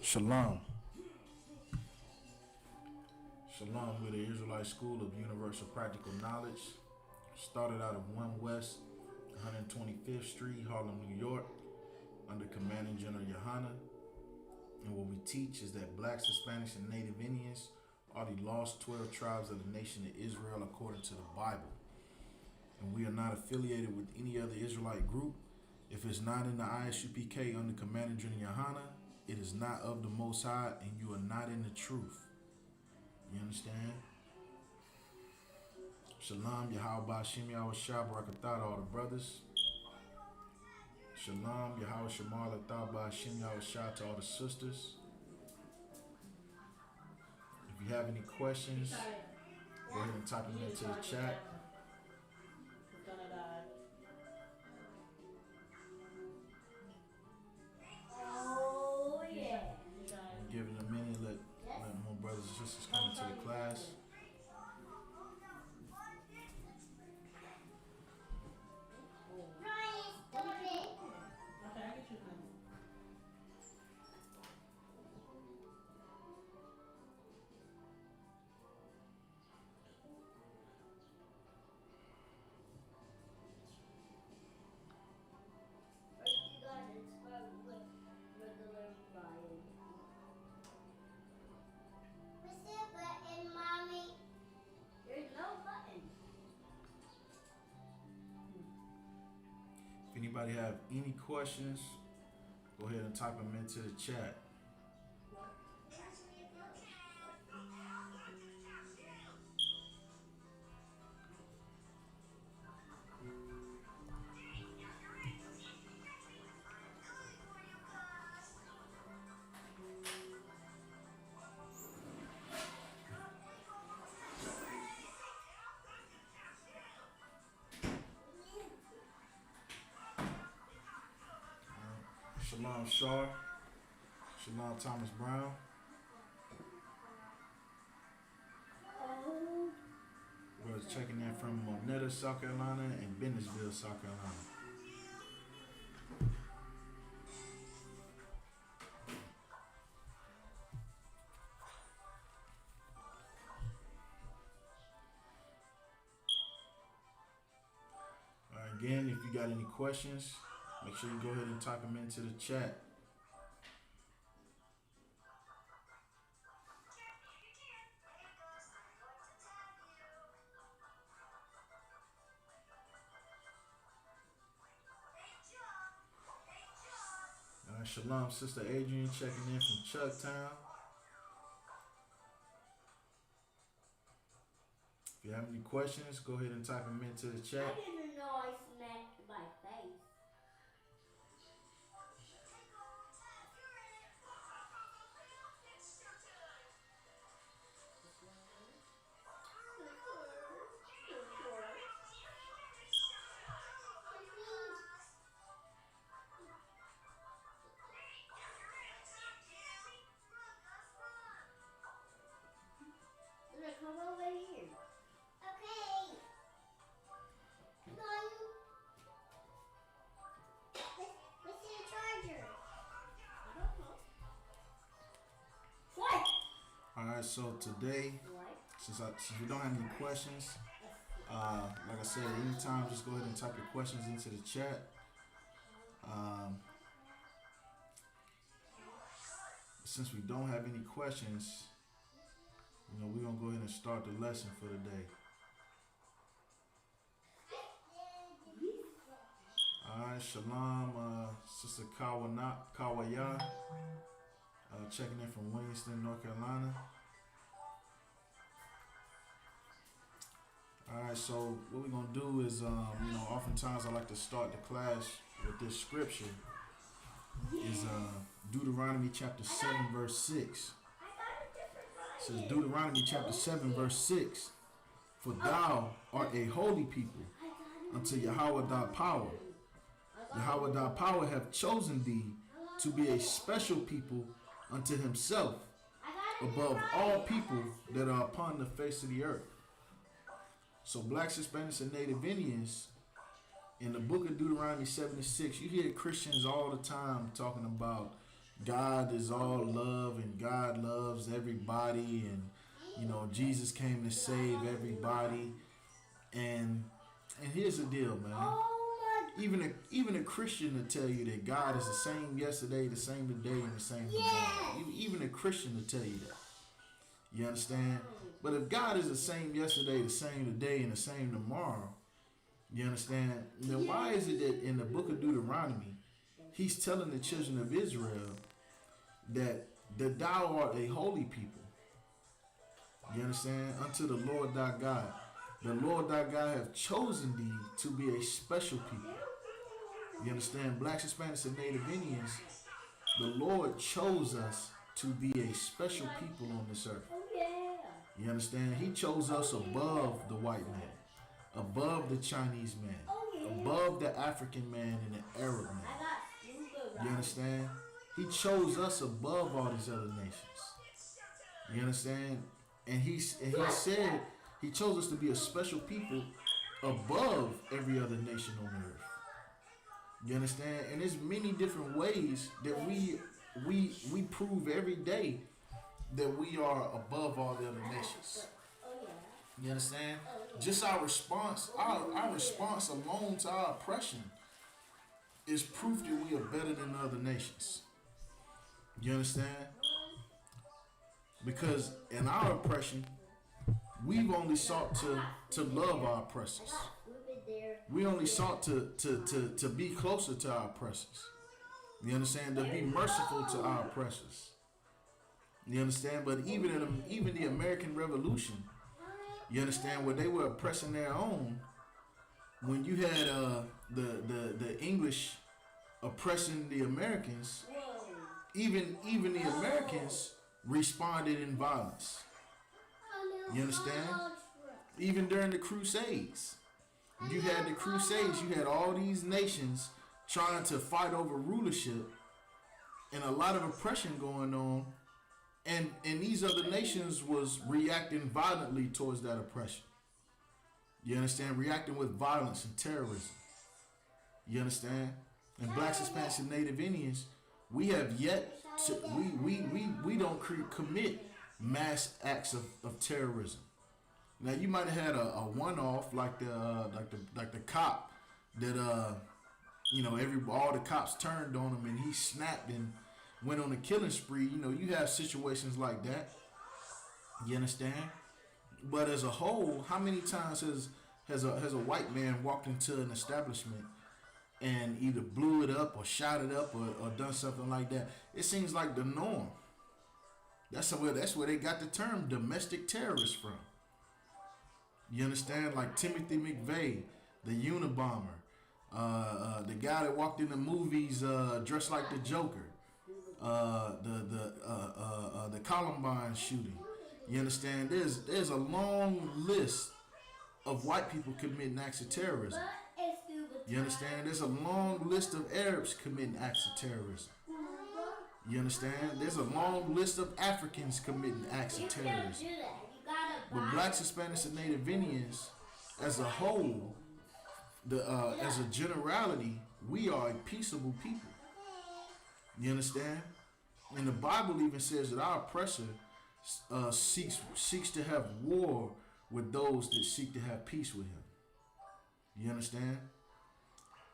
Shalom. Shalom, we're the Israelite School of Universal Practical Knowledge. Started out of 1 West 125th Street, Harlem, New York, under Commanding General YAHANNA. And what we teach is that blacks, Hispanics, and Native Indians are the lost 12 tribes of the nation of Israel according to the Bible. And we are not affiliated with any other Israelite group. If it's not in the I.S.U.P.K under Commanding General YAHANNA, it is not of the Most High, and you are not in the truth. You understand? Shalom, Yahweh Shem Barakatah, all the brothers. Shalom, Yahweh Shamar Latah Shem Shah to all the sisters. If you have any questions, go ahead and type them into the chat. Oh yeah. Give it a minute, let more brothers and sisters come into the class. Ryan, stop it. Okay, I get you now. First you gotta start with regular Ryan. What's that button, Mommy? There's no button. If anybody have any questions, go ahead and type them into the chat. Shalom Shar, Shalom Thomas Brown. We're checking in from Monetta, South Carolina, and Bennisville, South Carolina. Again, if you got any questions, make sure you go ahead and type them into the chat. Shalom, Sister Adrian, checking in from Chucktown. If you have any questions, go ahead and type them into the I chat. didn't know I smacked my face. Come over here. Okay. What's your charger? I don't know. What? Alright, so today, since we don't have any questions, like I said, anytime just go ahead and type your questions into the chat. Since we don't have any questions, we're going to go ahead and start the lesson for the day. Alright, Shalom, Sister Kawaya, checking in from Williamston, North Carolina. Alright, so what we're going to do is, oftentimes I like to start the class with this scripture. Is Deuteronomy chapter 7, verse 6. It says Deuteronomy chapter 7, verse 6. For thou art a holy people unto Yahweh thy power. Yahweh thy power hath chosen thee to be a special people unto himself above all people that are upon the face of the earth. So blacks, Hispanics, and Native Indians, in the book of Deuteronomy 7:6, you hear Christians all the time talking about God is all love and God loves everybody, and you know Jesus came to save everybody. And here's the deal, man. Even a Christian will tell you that God is the same yesterday, the same today, and the same tomorrow. Even a Christian will tell you that. You understand? But if God is the same yesterday, the same today, and the same tomorrow, you understand? Then why is it that in the book of Deuteronomy, he's telling the children of Israel that thou art a holy people? You understand? Unto the Lord thy God. The Lord thy God have chosen thee to be a special people. You understand? Blacks, Hispanics, and Native Indians, the Lord chose us to be a special people on this earth. You understand? He chose us above the white man, above the Chinese man, above the African man and the Arab man. You understand? He chose us above all these other nations. You understand? And he said he chose us to be a special people above every other nation on the earth. You understand? And there's many different ways that we prove every day that we are above all the other nations. You understand? Just our response alone to our oppression is proof that we are better than other nations. You understand? Because in our oppression, we've only sought to love our oppressors. We only sought to be closer to our oppressors. You understand? To be merciful to our oppressors. You understand? But even the American Revolution, you understand, where they were oppressing their own, when you had the English oppressing the Americans, even the Americans responded in violence. You understand? Even during the Crusades. You had the Crusades, you had all these nations trying to fight over rulership and a lot of oppression going on. And these other nations was reacting violently towards that oppression. You understand? Reacting with violence and terrorism. You understand? And blacks, Hispanics, and Native Indians, we have yet to, we don't commit mass acts of terrorism. Now you might have had a one-off like the cop that all the cops turned on him and he snapped and went on a killing spree. You know, you have situations like that. You understand? But as a whole, how many times has a white man walked into an establishment and either blew it up or shot it up or done something like that? It seems like the norm. That's where they got the term domestic terrorist from. You understand? Like Timothy McVeigh, the Unabomber, the guy that walked in the movies dressed like the Joker, the Columbine shooting. You understand? There's a long list of white people committing acts of terrorism. You understand? There's a long list of Arabs committing acts of terrorism. You understand? There's a long list of Africans committing acts of terrorism. But blacks, Hispanics, and Native Indians, as a whole, as a generality, we are a peaceable people. You understand? And the Bible even says that our oppressor seeks to have war with those that seek to have peace with him. You understand?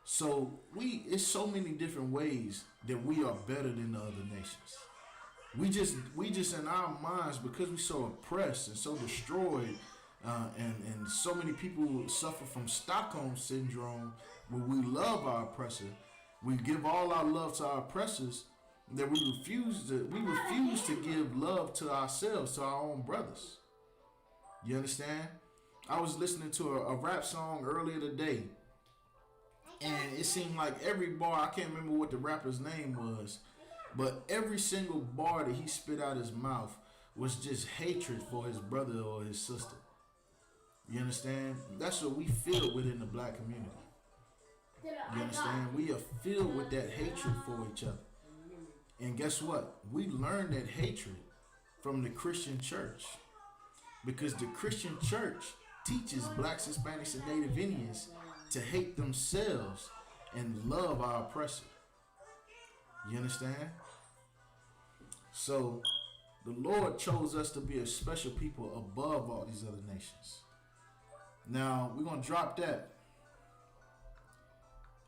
So it's so many different ways that we are better than the other nations. We just in our minds, because we're so oppressed and so destroyed, and so many people suffer from Stockholm syndrome, where we love our oppressor, we give all our love to our oppressors, that we refuse to give love to ourselves, to our own brothers. You understand? I was listening to a rap song earlier today, and it seemed like every bar, I can't remember what the rapper's name was, but every single bar that he spit out his mouth was just hatred for his brother or his sister. You understand? That's what we feel within the black community. You understand? We are filled with that hatred for each other. And guess what? We learned that hatred from the Christian church. Because the Christian church teaches blacks, Hispanics, and Native Indians to hate themselves and love our oppressor. You understand? So the Lord chose us to be a special people above all these other nations. Now we're going to drop that.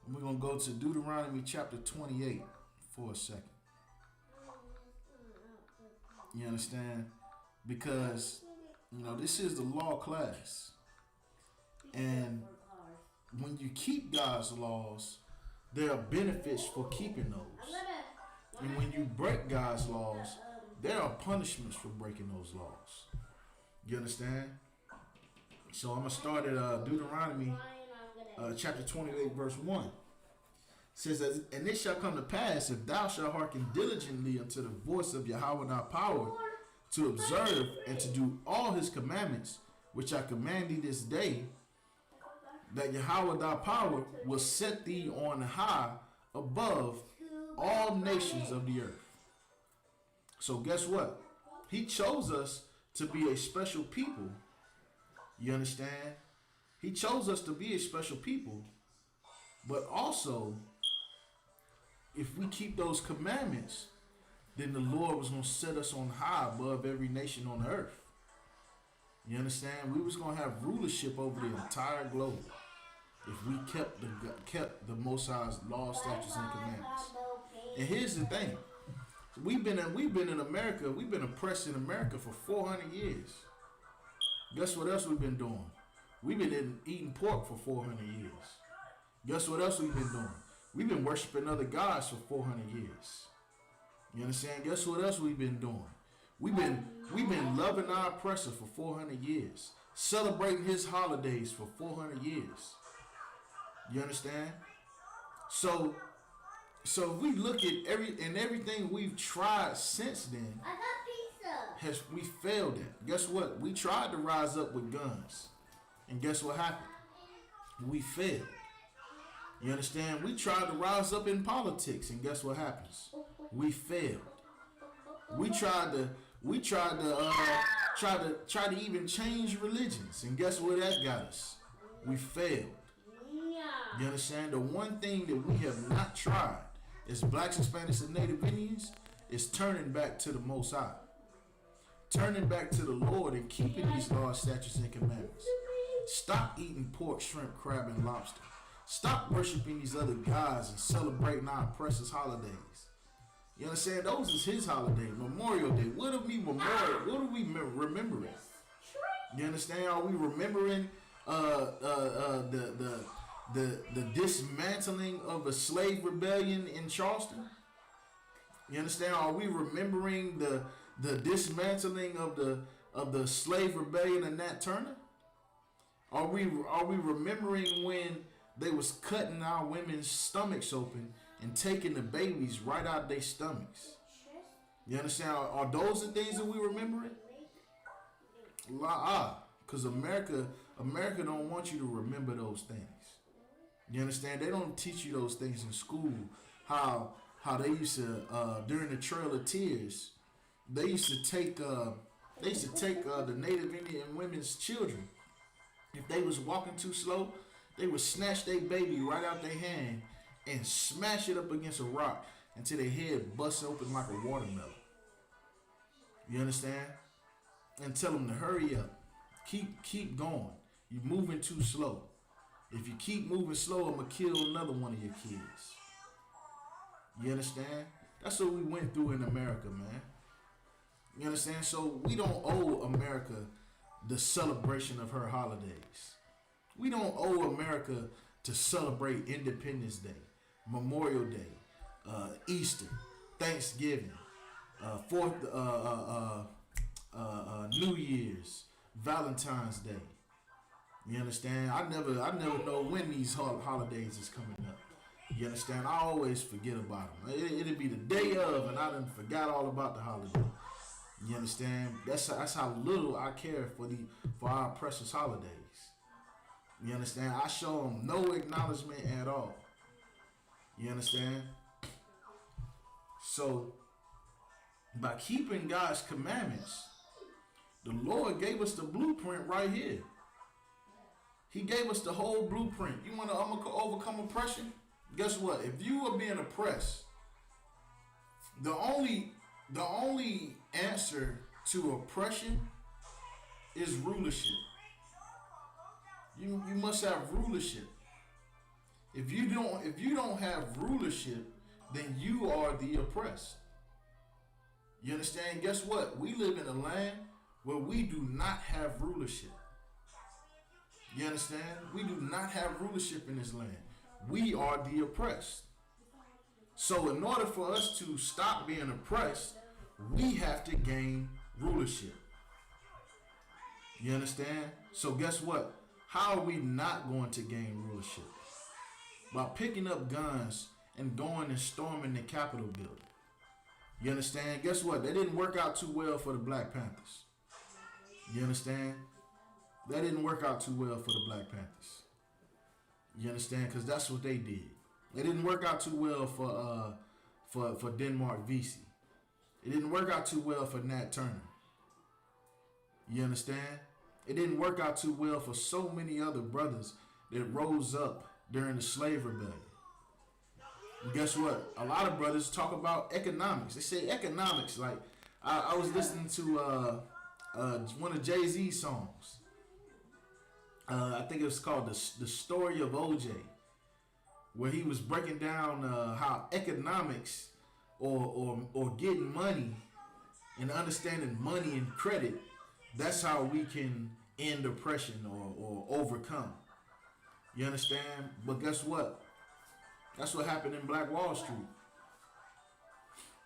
And we're going to go to Deuteronomy chapter 28 for a second. You understand? Because, you know, this is the law class. And when you keep God's laws, there are benefits for keeping those. And when you break God's laws, there are punishments for breaking those laws. You understand? So I'm going to start at Deuteronomy chapter 28, verse 1. It says, and it shall come to pass, if thou shalt hearken diligently unto the voice of Yahweh thy power, to observe and to do all his commandments, which I command thee this day, that Yahweh thy power will set thee on high above all nations of the earth. So guess what? He chose us to be a special people. You understand? He chose us to be a special people. But also, if we keep those commandments, then the Lord was going to set us on high above every nation on the earth. You understand? We was going to have rulership over the entire globe if we kept the Most High's law, statutes, and commandments. And here's the thing: we've been in America. We've been oppressed in America for 400 years. Guess what else we've been doing? We've been eating pork for 400 years. Guess what else we've been doing? We've been worshiping other gods for 400 years. You understand? Guess what else we've been doing? We've been loving our oppressor for 400 years, celebrating his holidays for 400 years. You understand? So if we look at everything we've tried since then, we failed at. Guess what? We tried to rise up with guns, and guess what happened? We failed. You understand? We tried to rise up in politics, and guess what happens? We failed. We tried to even change religions, and guess where that got us? We failed. You understand? The one thing that we have not tried as blacks, Hispanics, and Native Indians is turning back to the Most High. Turning back to the Lord and keeping these laws, statutes, and commandments. Stop eating pork, shrimp, crab, and lobster. Stop worshiping these other gods and celebrating our oppressors' holidays. You understand? Those is his holiday, Memorial Day. What are we remembering? You understand? Are we remembering the dismantling of a slave rebellion in Charleston? You understand? Are we remembering the dismantling of the slave rebellion in Nat Turner? Are we remembering when they was cutting our women's stomachs open and taking the babies right out their stomachs? You understand? Are those the things that we remembering? Because America don't want you to remember those things. You understand? They don't teach you those things in school. How they used to during the Trail of Tears, they used to take the Native Indian women's children. If they was walking too slow, they would snatch their baby right out their hand and smash it up against a rock until their head busts open like a watermelon. You understand? And tell them to hurry up. Keep going. You're moving too slow. If you keep moving slow, I'm going to kill another one of your kids. You understand? That's what we went through in America, man. You understand? So we don't owe America the celebration of her holidays. We don't owe America to celebrate Independence Day, Memorial Day, Easter, Thanksgiving, New Year's, Valentine's Day. You understand? I never know when these holidays is coming up. You understand? I always forget about them. It'll be the day of, and I done forgot all about the holiday. You understand? That's how little I care for our precious holidays. You understand? I show them no acknowledgement at all. You understand? So, by keeping God's commandments, the Lord gave us the blueprint right here. He gave us the whole blueprint. You want to overcome oppression? Guess what? If you are being oppressed, the only The only answer to oppression is rulership. You must have rulership. If you don't have rulership, then you are the oppressed. You understand? Guess what? We live in a land where we do not have rulership. You understand? We do not have rulership in this land. We are the oppressed. So in order for us to stop being oppressed, we have to gain rulership. You understand? So guess what? How are we not going to gain rulership? By picking up guns and going and storming the Capitol building. You understand? Guess what? That didn't work out too well for the Black Panthers. You understand? That didn't work out too well for the Black Panthers. You understand? Because that's what they did. It didn't work out too well for Denmark Vesey. It didn't work out too well for Nat Turner. You understand? It didn't work out too well for so many other brothers that rose up during the slave rebellion. And guess what? A lot of brothers talk about economics. They say economics. Like I was listening to one of Jay-Z's songs. I think it was called the Story of OJ, where he was breaking down how economics or getting money and understanding money and credit, that's how we can end oppression or overcome. You understand? But guess what? That's what happened in Black Wall Street.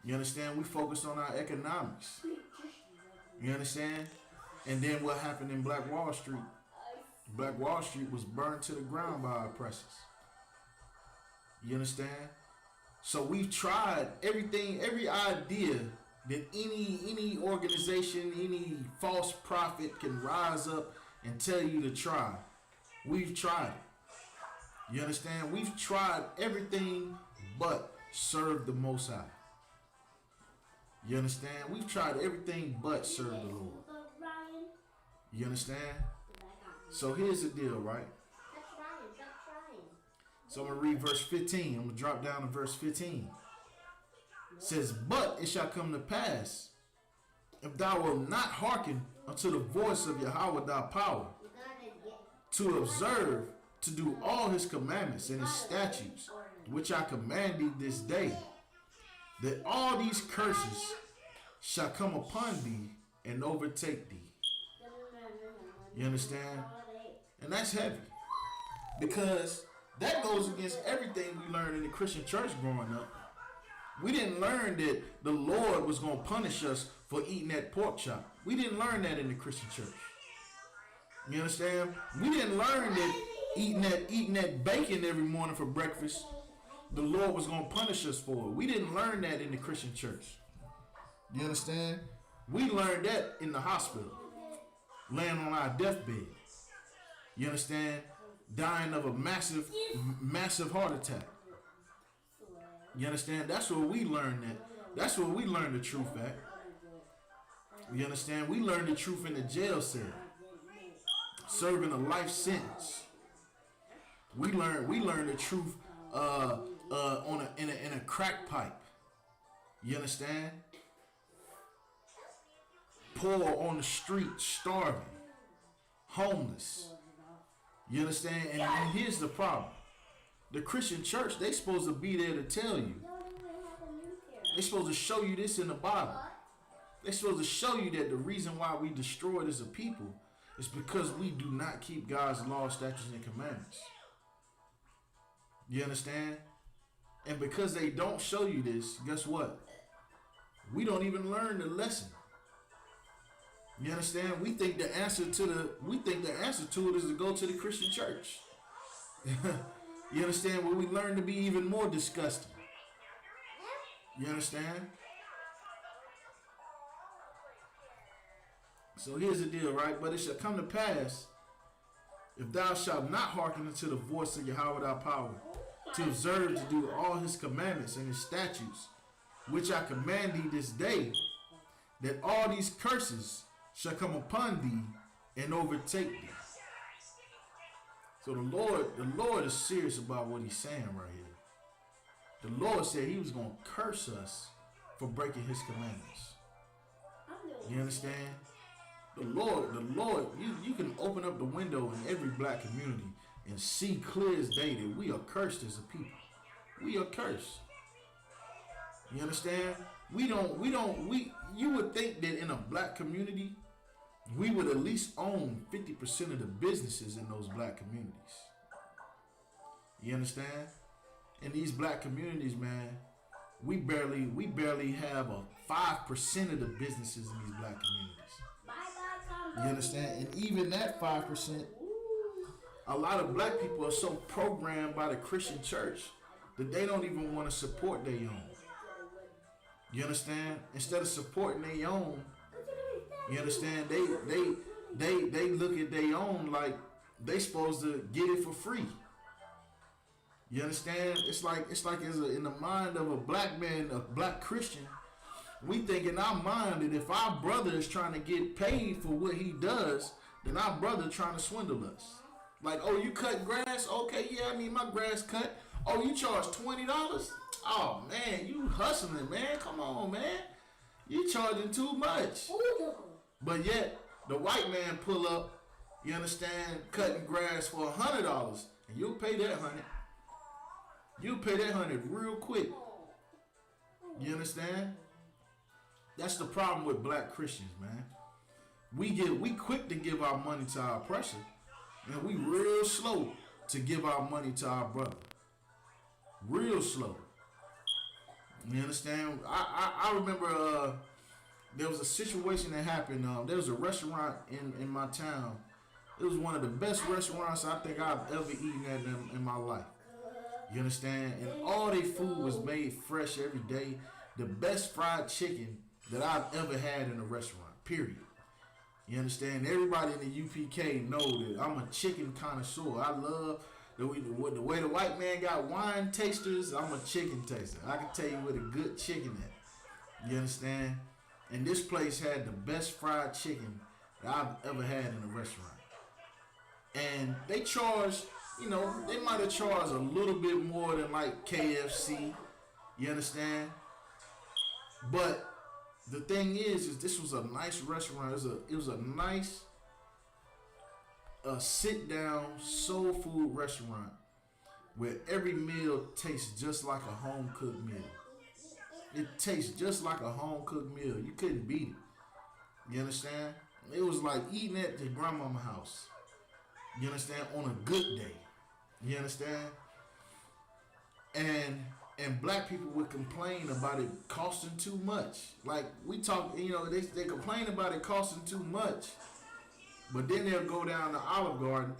You understand? We focused on our economics. You understand? And then what happened in Black Wall Street? Black Wall Street was burned to the ground by our oppressors. You understand? So we've tried everything, every idea that any organization, any false prophet can rise up and tell you to try. We've tried it. You understand? We've tried everything but serve the Most High. You understand? We've tried everything but serve the Lord. You understand? So here's the deal, right? So I'm going to read verse 15. I'm going to drop down to verse 15. It says, but it shall come to pass, if thou wilt not hearken unto the voice of Yahweh thy power, to observe, to do all his commandments and his statutes, which I command thee this day, that all these curses shall come upon thee and overtake thee. You understand? And that's heavy. Because that goes against everything we learned in the Christian church growing up. We didn't learn that the Lord was going to punish us for eating that pork chop. We didn't learn that in the Christian church. You understand? We didn't learn that eating that bacon every morning for breakfast, the Lord was going to punish us for it. We didn't learn that in the Christian church. You understand? We learned that in the hospital, laying on our deathbed. You understand? Dying of a massive heart attack. You understand? That's where we learned that. That's where we learned the truth at. You understand? We learned the truth in the jail cell, serving a life sentence. We learned the truth in a crack pipe. You understand? Poor on the street, starving, homeless. You understand? And here's the problem. The Christian church, they supposed to be there to tell you. They're supposed to show you this in the Bible. They're supposed to show you that the reason why we destroyed as a people is because we do not keep God's law, statutes, and commandments. You understand? And because they don't show you this, guess what? We don't even learn the lesson. You understand? We think the answer to it is to go to the Christian church. You understand? Where we learn to be even more disgusting. You understand? So here's the deal, right? But it shall come to pass, if thou shalt not hearken unto the voice of Yahweh thy power, to observe to do all his commandments and his statutes, which I command thee this day, that all these curses shall come upon thee and overtake thee. So the Lord is serious about what he's saying right here. The Lord said he was going to curse us for breaking his commandments. I'm doing You understand? The Lord, you can open up the window in every black community and see clear as day that we are cursed as a people. We are cursed. You understand? You would think that in a black community, we would at least own 50% of the businesses in those black communities. You understand? In these black communities, man, we barely have a 5% of the businesses in these black communities. You understand? And even that 5%, a lot of black people are so programmed by the Christian church that they don't even want to support their own. You understand? Instead of supporting their own, you understand? They look at their own like they supposed to get it for free. You understand? It's like in the mind of a black man, a black Christian, we think in our mind that if our brother is trying to get paid for what he does, then our brother trying to swindle us. Like, oh, you cut grass? Okay, yeah, I need my grass cut. Oh, you charge $20? Oh man, you hustling, man. Come on, man. You charging too much. But yet, the white man pull up, you understand, cutting grass for $100, and you'll pay that $100. You'll pay that $100 real quick. You understand? That's the problem with black Christians, man. We quick to give our money to our oppressor, and we real slow to give our money to our brother. Real slow. You understand? I remember there was a situation that happened. There was a restaurant in my town. It was one of the best restaurants I think I've ever eaten at in my life. You understand? And all their food was made fresh every day. The best fried chicken that I've ever had in a restaurant, period. You understand? Everybody in the UPK know that I'm a chicken connoisseur. I love the way the white man got wine tasters. I'm a chicken taster. I can tell you where the good chicken at. You understand? And this place had the best fried chicken that I've ever had in a restaurant. And they charged, they might have charged a little bit more than like KFC. You understand? But the thing is this was a nice restaurant. It was a nice sit down soul food restaurant where every meal tastes just like a home cooked meal. It tastes just like a home cooked meal. You couldn't beat it. You understand? It was like eating at your grandmama's house. You understand? On a good day. You understand? And black people would complain about it costing too much. Like we talk, they complain about it costing too much, but then they'll go down to Olive Garden,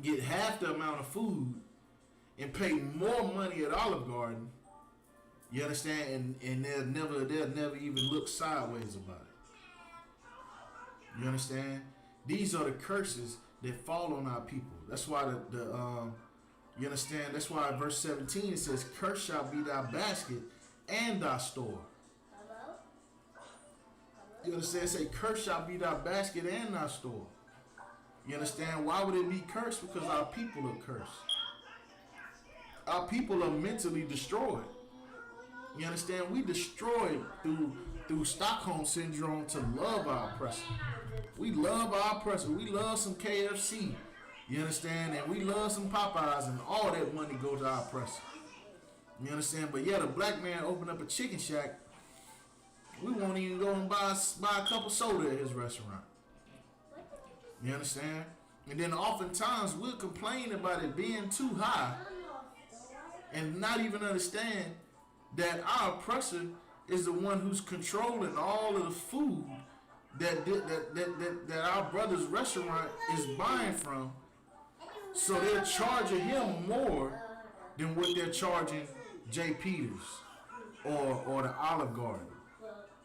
get half the amount of food, and pay more money at Olive Garden. You understand? And they'll never even look sideways about it. You understand? These are the curses that fall on our people. That's why you understand? That's why in verse 17 it says, "Curse shall be thy basket and thy store." You understand? It say, "Curse shall be thy basket and thy store." You understand? Why would it be cursed? Because our people are cursed. Our people are mentally destroyed. You understand? We destroyed through Stockholm syndrome to love our oppressor. We love our oppressor. We love some KFC. You understand? And we love some Popeyes, and all that money goes to our oppressor. You understand? But yet a black man open up a chicken shack, we won't even go and buy a cup of soda at his restaurant. You understand? And then oftentimes we'll complain about it being too high and not even understand that our oppressor is the one who's controlling all of the food that our brother's restaurant is buying from. So they're charging him more than what they're charging J. Peters or the Olive Garden.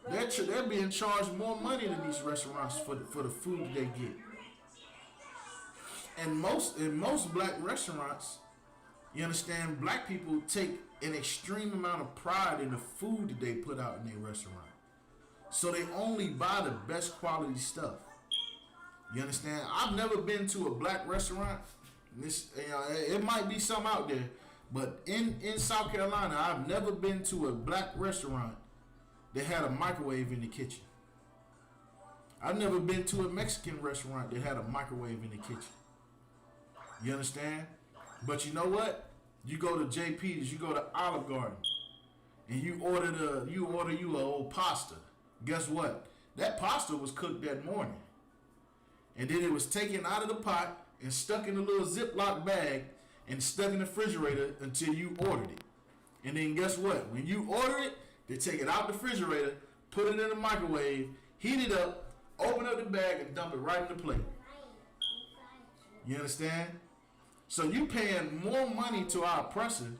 They're being charged more money than these restaurants for the food that they get. And in most black restaurants, you understand, black people take an extreme amount of pride in the food that they put out in their restaurant. So they only buy the best quality stuff. You understand? I've never been to a black restaurant. It might be some out there, But in South Carolina, I've never been to a black restaurant that had a microwave in the kitchen. I've never been to a Mexican restaurant that had a microwave in the kitchen. You understand? But you know what? You go to JP's, you go to Olive Garden, and you order you a old pasta. Guess what? That pasta was cooked that morning. And then it was taken out of the pot and stuck in a little Ziploc bag and stuck in the refrigerator until you ordered it. And then guess what? When you order it, they take it out the refrigerator, put it in the microwave, heat it up, open up the bag, and dump it right in the plate. You understand? So you paying more money to our oppressor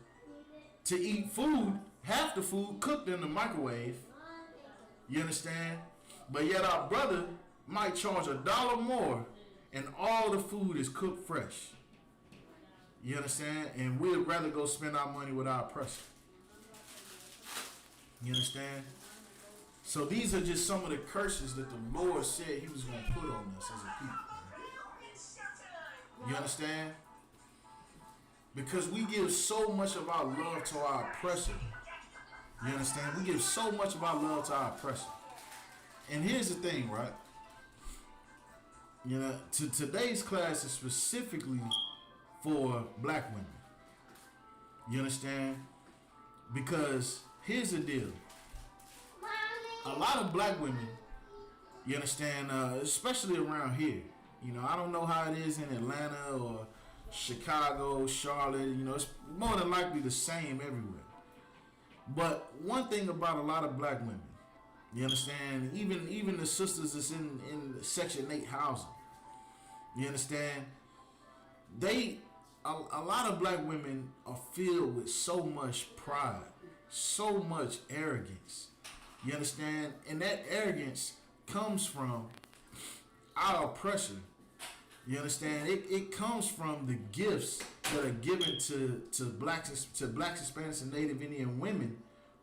to eat food, half the food cooked in the microwave. You understand? But yet our brother might charge $1 more and all the food is cooked fresh. You understand? And we'd rather go spend our money with our oppressor. You understand? So these are just some of the curses that the Lord said he was going to put on us as a people. You understand? Because we give so much of our love to our oppressor. You understand? We give so much of our love to our oppressor. And here's the thing, right? You know, today's class is specifically for black women. You understand? Because here's the deal. A lot of black women, you understand, especially around here. You know, I don't know how it is in Atlanta or Chicago, Charlotte. You know, it's more than likely the same everywhere. But one thing about a lot of black women, you understand, even the sisters that's in Section 8 housing, you understand, a lot of black women are filled with so much pride, so much arrogance. You understand? And that arrogance comes from our oppression. You understand? It comes from the gifts that are given to blacks, Hispanics, and Native Indian women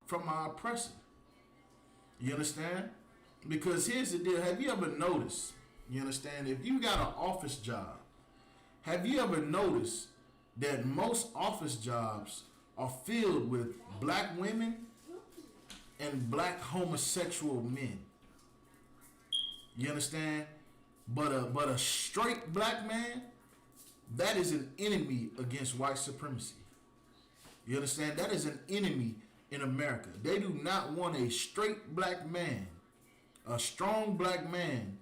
from our oppressor. You understand? Because here's the deal. Have you ever noticed, you understand, if you got an office job, have you ever noticed that most office jobs are filled with black women and black homosexual men? You understand? But a straight black man, that is an enemy against white supremacy. You understand? That is an enemy in America. They do not want a straight black man, a strong black man,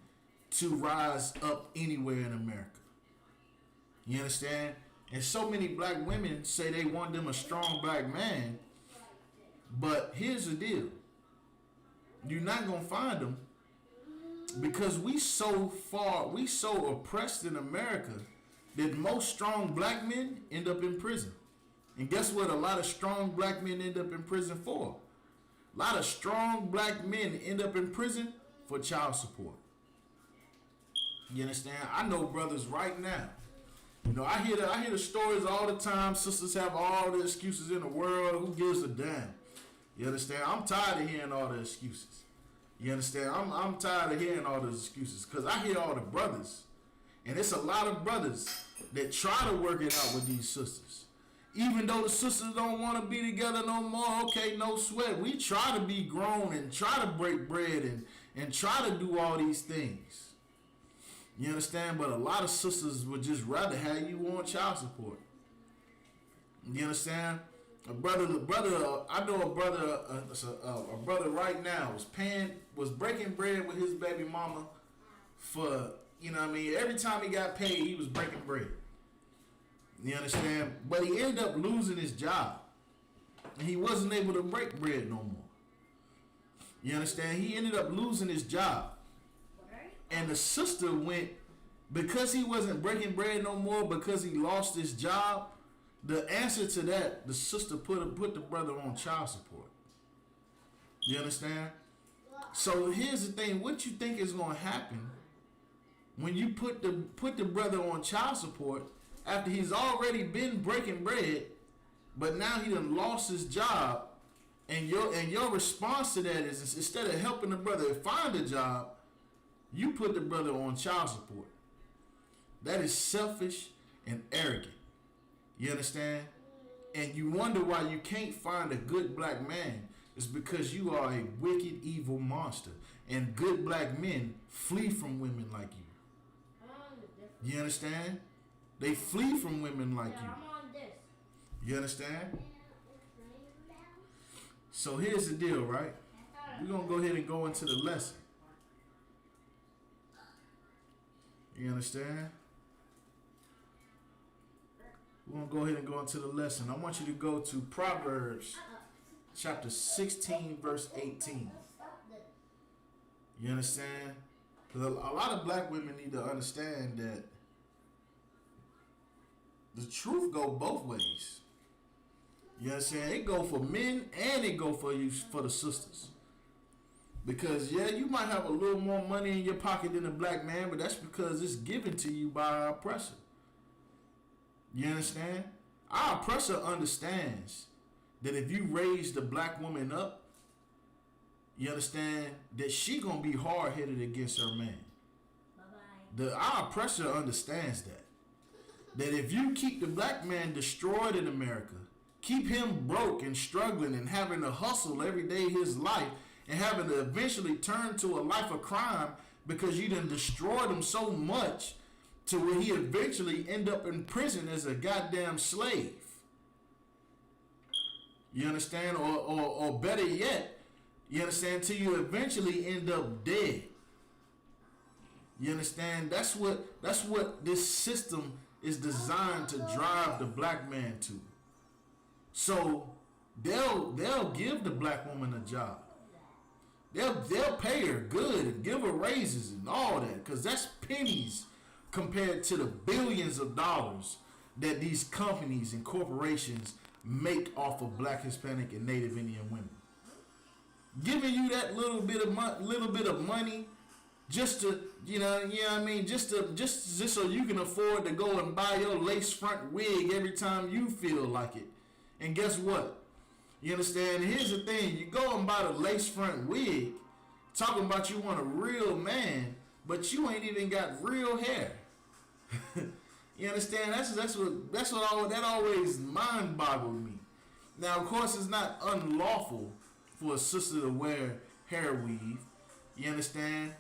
to rise up anywhere in America. You understand? And so many black women say they want them a strong black man, but here's the deal. You're not going to find them because we so oppressed in America that most strong black men end up in prison. And guess what a lot of strong black men end up in prison for? A lot of strong black men end up in prison for child support. You understand? I know brothers right now. You know, I hear the stories all the time. Sisters have all the excuses in the world. Who gives a damn? You understand? I'm tired of hearing all the excuses. You understand? I'm tired of hearing all those excuses because I hear all the brothers. And it's a lot of brothers that try to work it out with these sisters. Even though the sisters don't want to be together no more, okay, no sweat. We try to be grown and try to break bread and try to do all these things. You understand? But a lot of sisters would just rather have you on child support. You understand? I know a brother right now was breaking bread with his baby mama for, you know what I mean, every time he got paid, he was breaking bread. You understand? But he ended up losing his job. And he wasn't able to break bread no more. You understand? He ended up losing his job. And the sister went, because he wasn't breaking bread no more, because he lost his job, the answer to that, the sister put the brother on child support. You understand? So here's the thing. What you think is going to happen when you put the brother on child support after he's already been breaking bread, but now he done lost his job, and your response to that is instead of helping the brother find a job, you put the brother on child support. That is selfish and arrogant. You understand? and you wonder why you can't find a good black man, it's because you are a wicked, evil monster. And good black men flee from women like you. You understand? They flee from women like you. I'm on this. You understand? So here's the deal, right? We're going to go ahead and go into the lesson. You understand? We're going to go ahead and go into the lesson. I want you to go to Proverbs chapter 16, verse 18. You understand? Because a lot of black women need to understand that the truth go both ways. You understand? It go for men and it go for you, for the sisters. Because yeah, you might have a little more money in your pocket than a black man, but that's because it's given to you by our oppressor. You understand? Our oppressor understands that if you raise the black woman up, you understand that she gonna be hard-headed against her man. Bye-bye. Our oppressor understands that. That if you keep the black man destroyed in America, keep him broke and struggling and having to hustle every day of his life and having to eventually turn to a life of crime because you done destroyed him so much to where he eventually end up in prison as a goddamn slave. You understand? Or better yet, you understand, till you eventually end up dead. You understand? That's what this system is designed to drive the black man to. So they'll give the black woman a job. They'll pay her good and give her raises and all that, because that's pennies compared to the billions of dollars that these companies and corporations make off of black, Hispanic, and Native Indian women. Giving you that little bit of money just to, you know what I mean, just so you can afford to go and buy your lace front wig every time you feel like it. And guess what? You understand? Here's the thing. You go and buy the lace front wig, talking about you want a real man, but you ain't even got real hair. You understand? That's what that always mind boggled me. Now, of course, it's not unlawful for a sister to wear hair weave. You understand?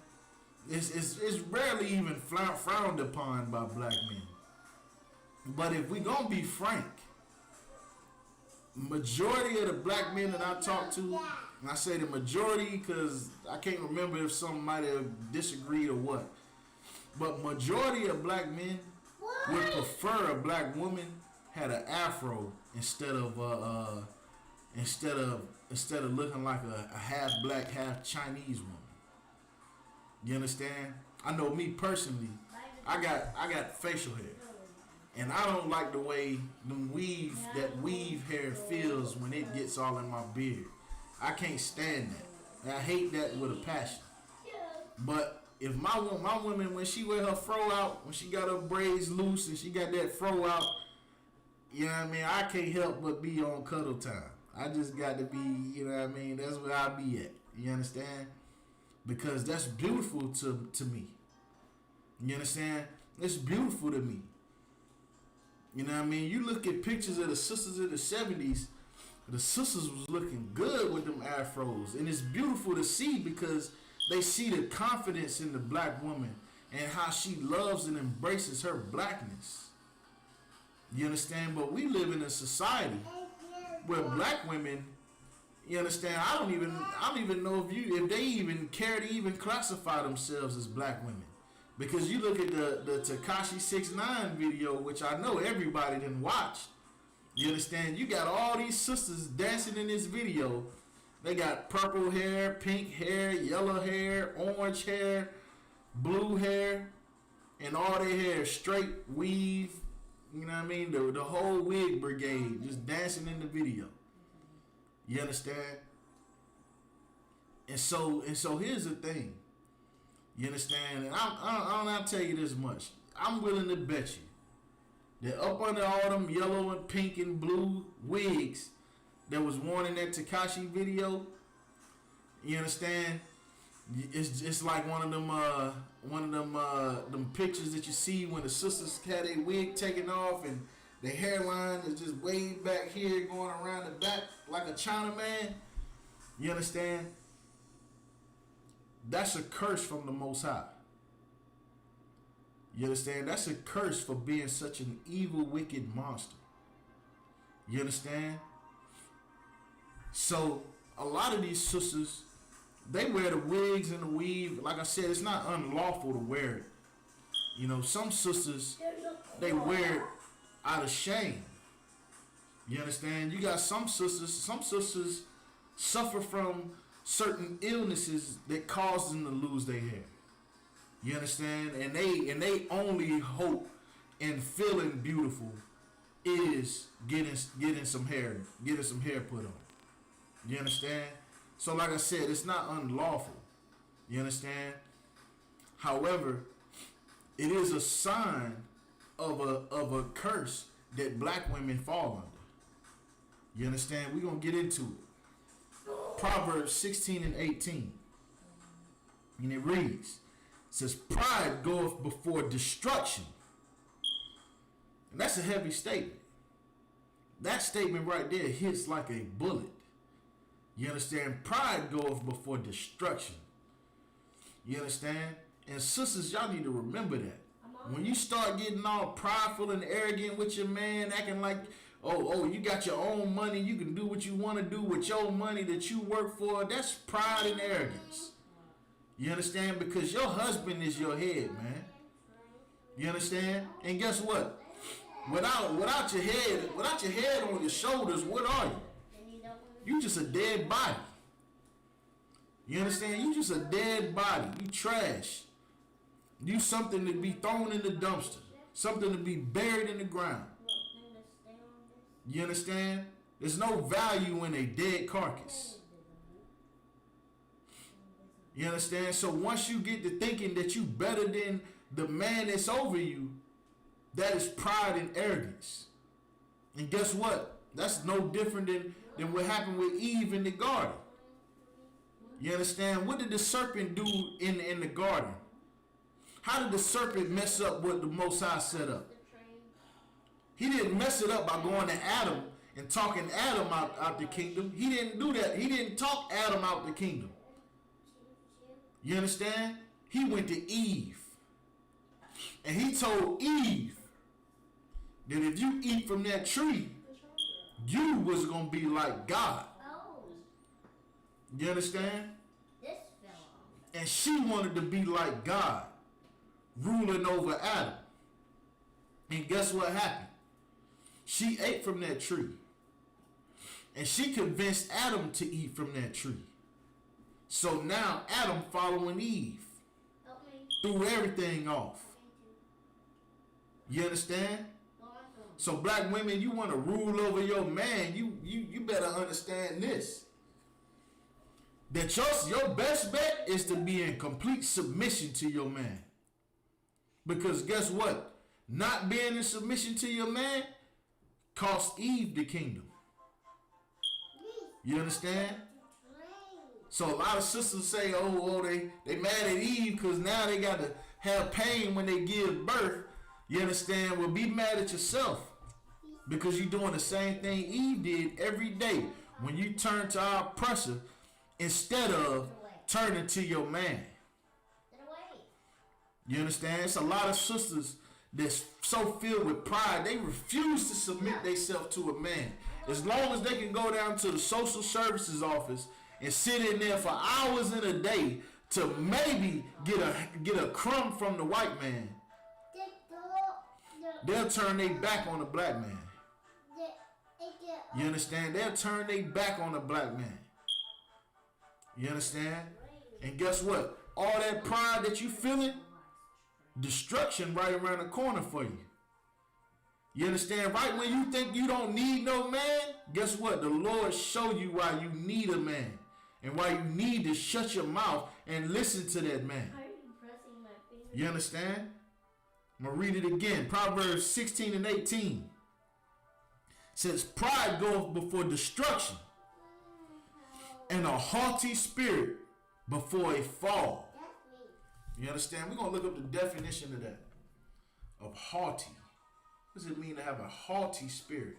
It's rarely even frowned upon by black men. But if we gonna be frank, majority of the black men that I talk to, and I say the majority because I can't remember if some might have disagreed or what, but majority of black men would prefer a black woman had an afro instead of looking like a half black, half Chinese woman. You understand? I know me personally, I got facial hair. And I don't like the way that weave hair feels when it gets all in my beard. I can't stand that. I hate that with a passion. But if my woman, when she wear her fro out, when she got her braids loose and she got that fro out, you know what I mean? I can't help but be on cuddle time. I just got to be, you know what I mean? That's where I be at. You understand? Because that's beautiful to me. You understand? It's beautiful to me. You know what I mean? You look at pictures of the sisters in the 70s, the sisters was looking good with them afros. And it's beautiful to see because they see the confidence in the black woman and how she loves and embraces her blackness. You understand? But we live in a society where black women, you understand, I don't even know if they even care to even classify themselves as black women. Because you look at the Tekashi 6ix9ine video, which I know everybody didn't watch. You understand? You got all these sisters dancing in this video. They got purple hair, pink hair, yellow hair, orange hair, blue hair, and all their hair straight weave. You know what I mean? The whole wig brigade just dancing in the video. You understand? And so here's the thing. You understand? And I'll tell you this much. I'm willing to bet you that up under all them yellow and pink and blue wigs that was worn in that Tekashi video, you understand? It's like one of them pictures that you see when the sisters had a wig taken off and the hairline is just way back here, going around the back like a Chinaman. You understand? That's a curse from the Most High. You understand? That's a curse for being such an evil, wicked monster. You understand? So a lot of these sisters, they wear the wigs and the weave. Like I said, it's not unlawful to wear it. You know, some sisters, they wear it out of shame. You understand? You got some sisters suffer from certain illnesses that cause them to lose their hair. You understand? And they only hope in feeling beautiful is getting some hair put on. You understand? So like I said, it's not unlawful. You understand? However, it is a sign of a curse that black women fall under. You understand? We're going to get into it. Proverbs 16 and 18. And it reads, it says, pride goeth before destruction. And that's a heavy statement. That statement right there hits like a bullet. You understand? Pride goeth before destruction. You understand? And sisters, y'all need to remember that. When you start getting all prideful and arrogant with your man, acting like, oh, you got your own money, you can do what you want to do with your money that you work for, that's pride and arrogance. You understand? Because your husband is your head, man. You understand? And guess what? Without your head on your shoulders, what are you? You just a dead body. You understand? You just a dead body. You trash. You something to be thrown in the dumpster. Something to be buried in the ground. You understand? There's no value in a dead carcass. You understand? So once you get to thinking that you better than the man that's over you, that is pride and arrogance. And guess what? That's no different than what happened with Eve in the garden. You understand? What did the serpent do in the garden? How did the serpent mess up what the Most High set up? He didn't mess it up by going to Adam and talking Adam out the kingdom. He didn't do that. He didn't talk Adam out the kingdom. You understand? He went to Eve. And he told Eve that if you eat from that tree, you was going to be like God. You understand? And she wanted to be like God, ruling over Adam. And guess what happened? She ate from that tree. And she convinced Adam to eat from that tree. So now Adam following Eve. Threw everything off. You understand? So black women, you want to rule over your man, you better understand this. That your best bet is to be in complete submission to your man. Because guess what? Not being in submission to your man cost Eve the kingdom. You understand? So a lot of sisters say, they mad at Eve because now they got to have pain when they give birth. You understand? Well, be mad at yourself because you're doing the same thing Eve did every day when you turn to our oppressor instead of turning to your man. You understand? It's a lot of sisters that's so filled with pride, they refuse to submit themselves to a man. As long as they can go down to the social services office and sit in there for hours in a day to maybe get a crumb from the white man, they'll turn their back on the black man. You understand? They'll turn their back on the black man. You understand? And guess what? All that pride that you feeling, destruction right around the corner for you. You understand? Right when you think you don't need no man, guess what? The Lord show you why you need a man and why you need to shut your mouth and listen to that man. You understand? I'm going to read it again. Proverbs 16 and 18 says, pride goeth before destruction, and a haughty spirit before a fall. You understand? We're going to look up the definition of that. Of haughty. What does it mean to have a haughty spirit?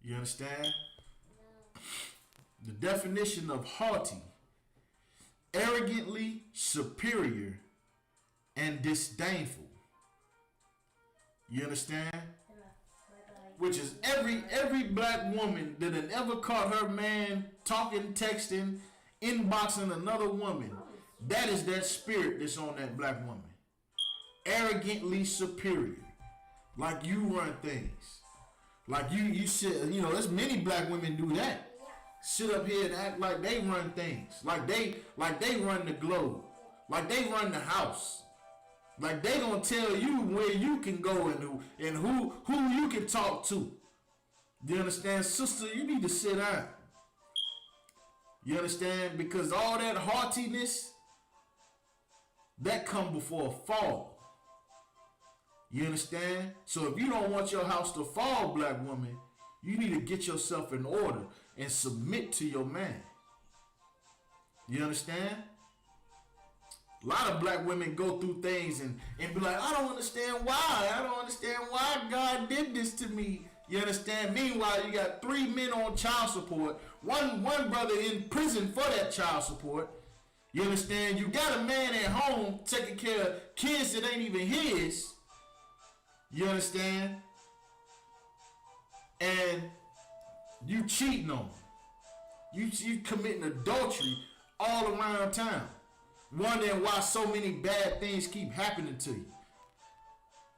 You understand? The definition of haughty: arrogantly superior and disdainful. You understand? Which is every black woman that had ever caught her man talking, texting, inboxing another woman. That is that spirit that's on that black woman. Arrogantly superior. Like you run things. Like you sit, there's many black women do that. Sit up here and act like they run things. Like they run the globe. Like they run the house. Like they gonna tell you where you can go and who you can talk to. Do you understand? Sister, you need to sit down. You understand? Because all that haughtiness, that come before a fall. You understand? So if you don't want your house to fall, black woman, you need to get yourself in order and submit to your man. You understand? A lot of black women go through things and be like, I don't understand why. I don't understand why God did this to me. You understand? Meanwhile, you got 3 men on child support. One brother in prison for that child support. You understand? You got a man at home taking care of kids that ain't even his. You understand? And you cheating on him. You committing adultery all around town. Wondering why so many bad things keep happening to you.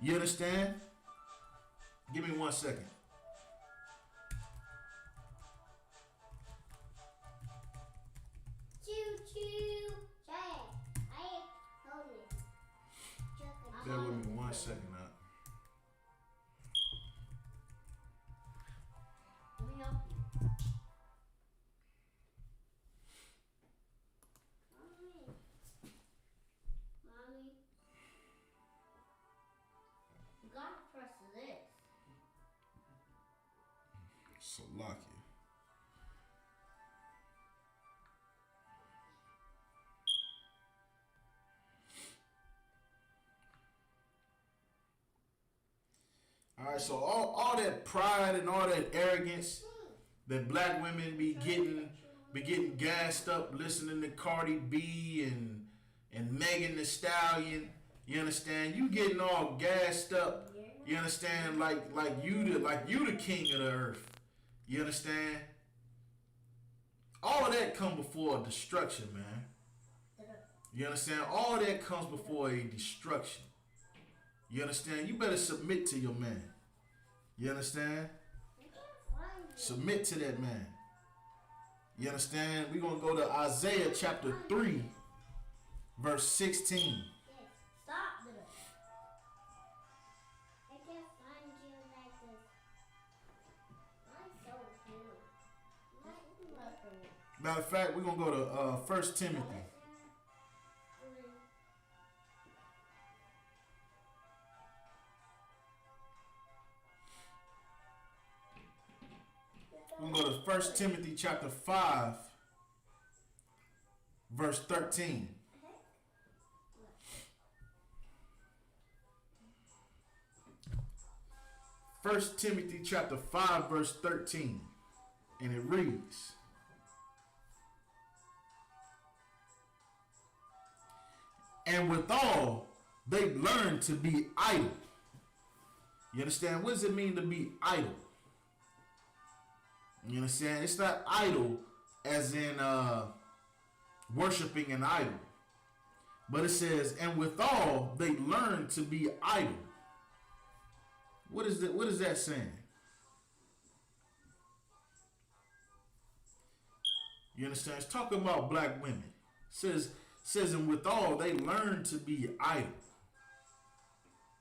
You understand? Give me 1 second. Choo-choo. Bear with me 1 second now. Let me help you. Mommy. You gotta press this. So lock you. All right, so all that pride and all that arrogance that black women be getting gassed up listening to Cardi B and Megan Thee Stallion. You understand? You getting all gassed up. You understand? Like you the king of the earth. You understand? All of that come before destruction, man. You understand? All of that comes before a destruction. You understand? You better submit to your man. You understand? Submit to that man. You understand? We're going to go to Isaiah chapter 3, verse 16. Stop this. I can't find you like this. I'm so cute. Matter of fact, we're going to go to 1 Timothy. We're going to go to 1 Timothy chapter 5, verse 13. 1 Timothy chapter 5, verse 13. And it reads, and withal, they learn to be idle. You understand? What does it mean to be idle? You understand? It's not idle as in worshiping an idol. But it says, and withal, they learn to be idle. What is that saying? You understand? It's talking about black women. It says, and withal, they learn to be idle.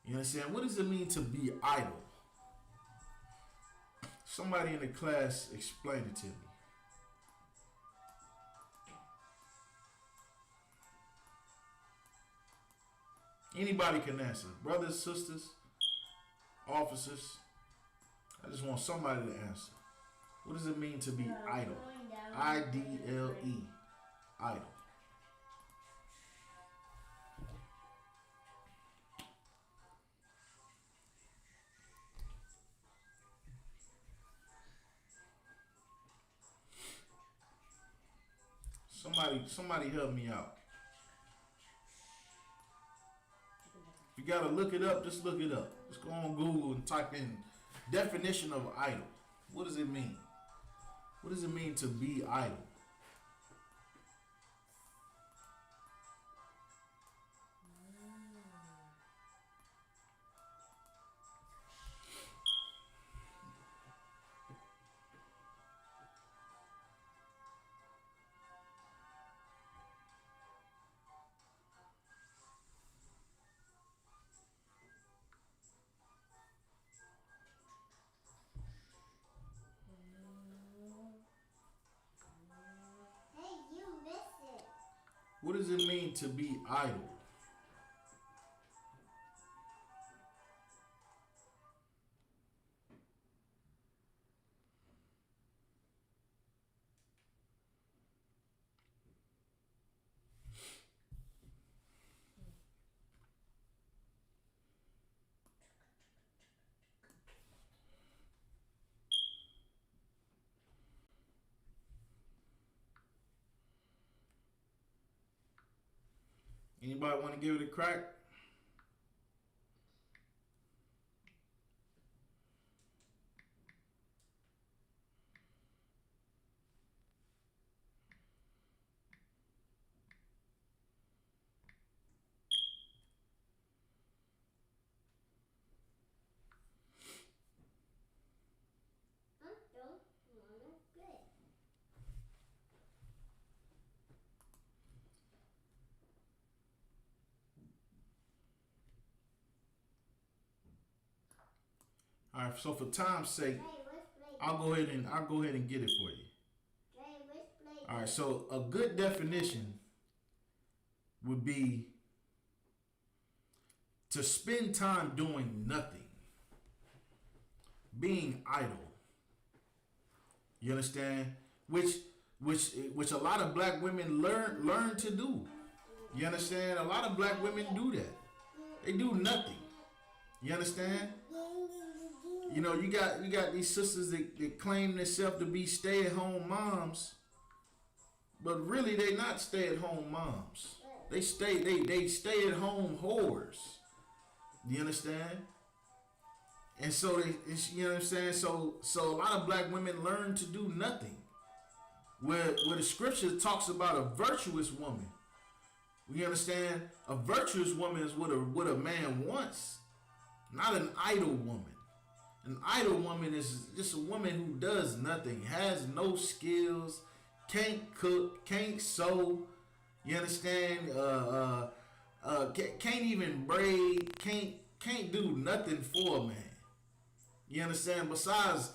You understand? What does it mean to be idle? Somebody in the class explain it to me. Anybody can answer. Brothers, sisters, officers. I just want somebody to answer. What does it mean to be idle? I-D-L-E. Idle. Somebody help me out. If you gotta look it up, just look it up. Just go on Google and type in definition of idol. What does it mean? What does it mean to be idle? Hey, you missed it. What does it mean to be idle? Anybody want to give it a crack? I don't want to play. All right. So for time's sake, Hey, let's play. I'll go ahead and get it for you. Hey, let's play. All right. So a good definition would be to spend time doing nothing, being idle. You understand? Which a lot of black women learn to do. You understand? A lot of black women do that. They do nothing. You understand? You know, you got these sisters that claim themselves to be stay-at-home moms, but really they not stay-at-home moms. They stay-at-home whores. You understand? And so you know what I'm saying? So a lot of black women learn to do nothing. Where the scripture talks about a virtuous woman. We understand a virtuous woman is what a man wants, not an idle woman. An idle woman is just a woman who does nothing, has no skills, can't cook, can't sew. You understand? Can't even braid, can't do nothing for a man. You understand? Besides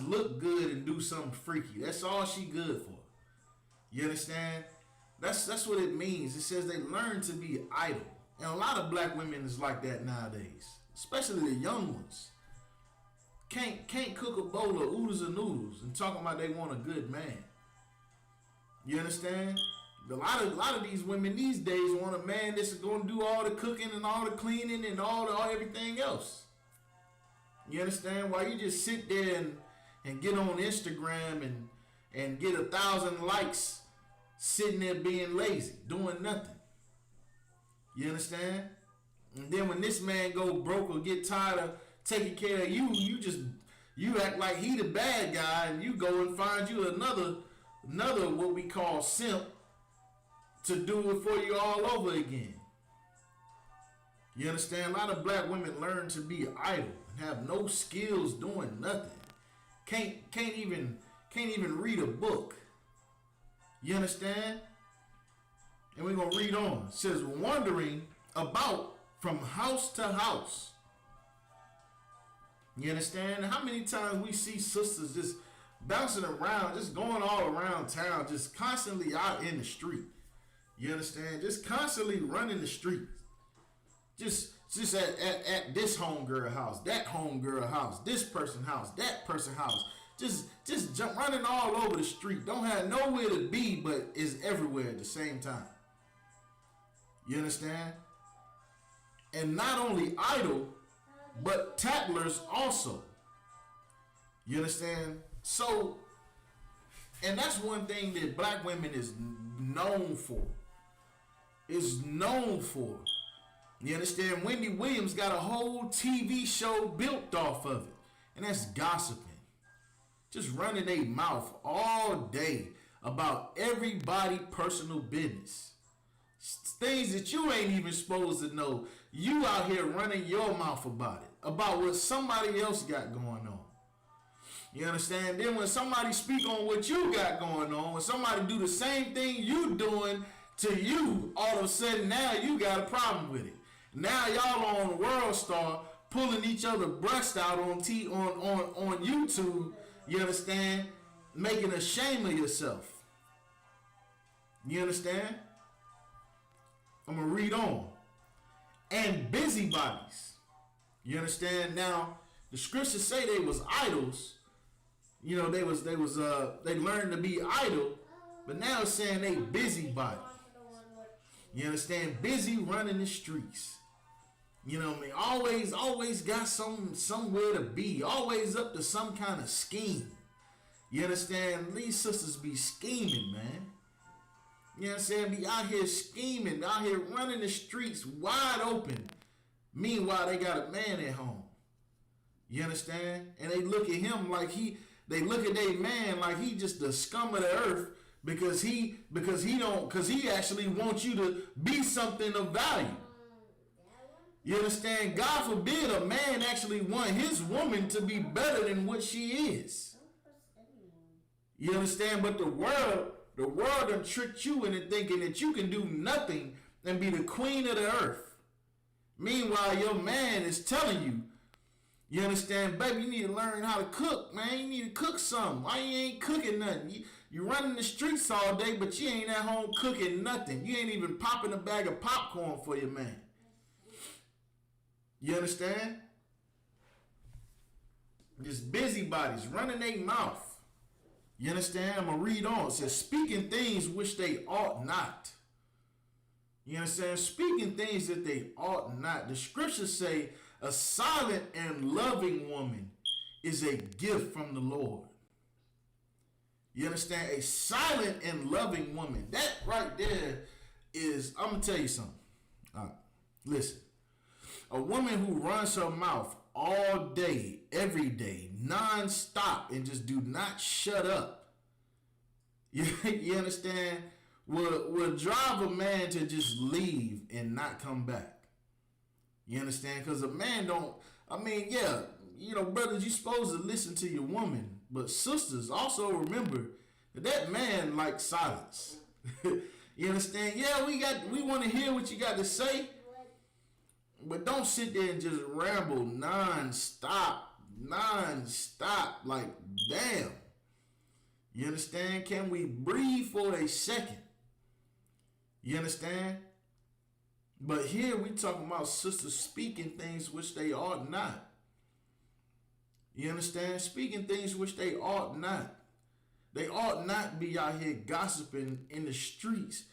look good and do something freaky. That's all she good for. You understand? That's what it means. It says they learn to be idle. And a lot of black women is like that nowadays. Especially the young ones. Can't cook a bowl of oodles and noodles and talking about they want a good man. You understand? A lot of these women these days want a man that's going to do all the cooking and all the cleaning and all everything else. You understand? Why you just sit there and get on Instagram and get 1,000 likes sitting there being lazy, doing nothing. You understand? And then when this man go broke or get tired of taking care of you, you act like he the bad guy and you go and find you another what we call simp to do it for you all over again. You understand? A lot of black women learn to be idle and have no skills doing nothing. Can't even read a book. You understand? And we're gonna read on. It says, wandering about from house to house. You understand? How many times we see sisters just bouncing around, just going all around town, just constantly out in the street. You understand? Just constantly running the street. Just at this homegirl house, that homegirl house, this person house, that person house. Just jump running all over the street. Don't have nowhere to be, but is everywhere at the same time. You understand? And not only idle, but tattlers also. You understand? So And that's one thing that black women is known for. Is known for. You understand? Wendy Williams got a whole TV show built off of it. And that's gossiping. Just running their mouth all day about everybody's personal business. Things that you ain't even supposed to know. You out here running your mouth about it. About what somebody else got going on. You understand? Then when somebody speak on what you got going on, when somebody do the same thing you doing to you, all of a sudden now you got a problem with it. Now y'all on World Star pulling each other breast out on YouTube, you understand? Making a shame of yourself. You understand? I'm going to read on. And busybodies. You understand? Now, the scriptures say they was idols. You know, they learned to be idle, but now it's saying they busybodies. You understand? Busy running the streets. You know what I mean? Always got somewhere to be. Always up to some kind of scheme. You understand? These sisters be scheming, man. You know what I'm saying? Be out here scheming, out here running the streets wide open. Meanwhile, they got a man at home. You understand? And they look at him like they look at their man like he just the scum of the earth because he actually wants you to be something of value. You understand? God forbid a man actually want his woman to be better than what she is. You understand? But the world done tricked you into thinking that you can do nothing and be the queen of the earth. Meanwhile, your man is telling you, you understand, baby, you need to learn how to cook, man. You need to cook something. Why you ain't cooking nothing? You running the streets all day, but you ain't at home cooking nothing. You ain't even popping a bag of popcorn for your man. You understand? Just busybodies running their mouth. You understand? I'm going to read on. It says, speaking things which they ought not. You understand? Speaking things that they ought not. The scriptures say a silent and loving woman is a gift from the Lord. You understand? A silent and loving woman. That right there is, I'm going to tell you something. All right, listen. A woman who runs her mouth all day, every day, non-stop, and just do not shut up. You understand? Will drive a man to just leave and not come back. You understand? Because a man don't, yeah, you know, brothers, you're supposed to listen to your woman. But sisters, also remember that man likes silence. You understand? Yeah, we want to hear what you got to say. But don't sit there and just ramble non-stop. Like, damn. You understand? Can we breathe for a second? You understand? But here we talking about sisters speaking things which they ought not. You understand? Speaking things which they ought not. They ought not be out here gossiping in the streets,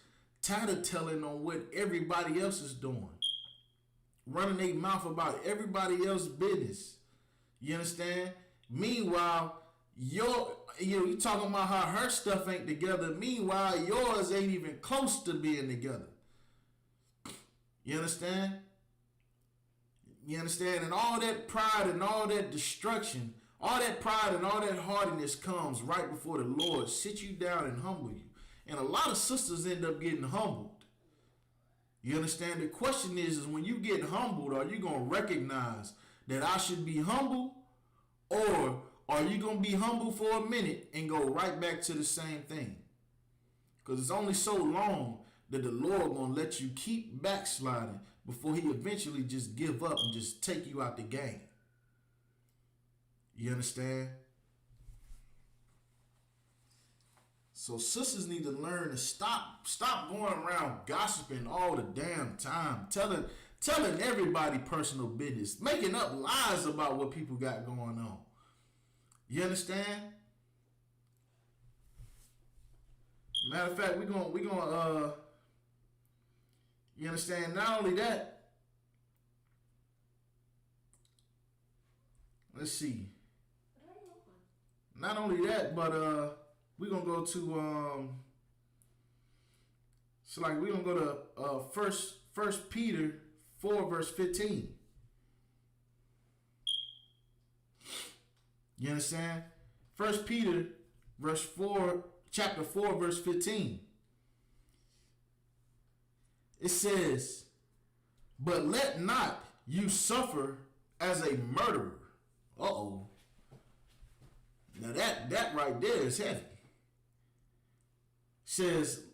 tattletelling on what everybody else is doing. Running their mouth about everybody else's business. You understand? Meanwhile, you talking about how her stuff ain't together. Meanwhile, yours ain't even close to being together. You understand? You understand? And all that pride and all that destruction, all that pride and all that haughtiness comes right before the Lord sit you down and humble you. And a lot of sisters end up getting humbled. You understand? The question is when you get humbled, are you going to recognize that I should be humble? Or are you going to be humble for a minute and go right back to the same thing? Because it's only so long that the Lord going to let you keep backsliding before he eventually just give up and just take you out the game. You understand? So sisters need to learn to stop going around gossiping all the damn time, telling everybody personal business, making up lies about what people got going on. You understand? Matter of fact, we gonna you understand? Not only that, let's see. Not only that, but we're gonna go to so like we're gonna go to First Peter 4 verse 15. You understand? First Peter chapter 4 verse 15. It says, "But let not you suffer as a murderer." Uh-oh. Now that right there is heavy. It says,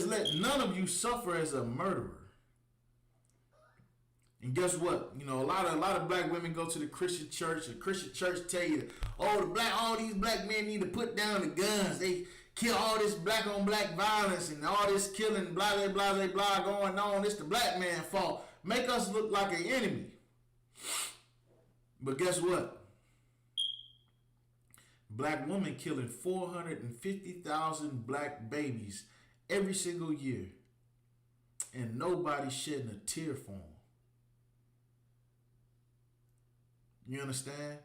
"Let none of you suffer as a murderer." And guess what? You know, a lot of black women go to the Christian church. The Christian church tell you, oh, all these black men need to put down the guns. They kill all this black on black violence and all this killing, blah blah blah blah going on. It's the black man's fault. Make us look like an enemy. But guess what? Black women killing 450,000 black babies every single year, and nobody shedding a tear for them. You understand?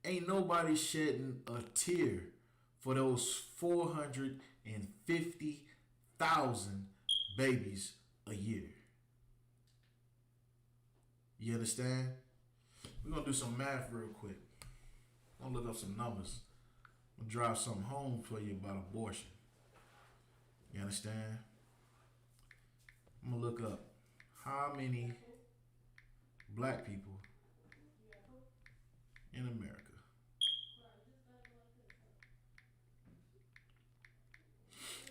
Ain't nobody shedding a tear for those 450,000 babies a year. You understand? We're going to do some math real quick. I'm going to look up some numbers. I'm going to drive something home for you about abortion. You understand? I'm going to look up how many black people in America.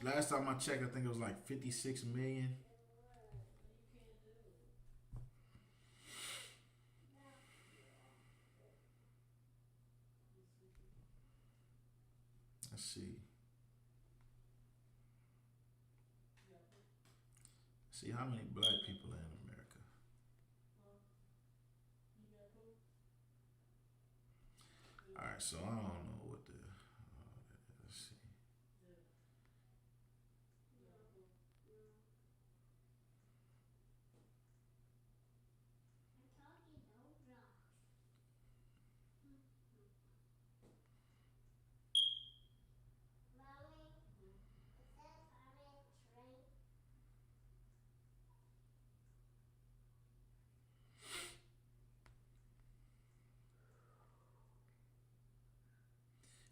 Last time I checked, I think it was like 56 million. Let's see. See how many black people are in America. All right, so I don't know what the. Let's see.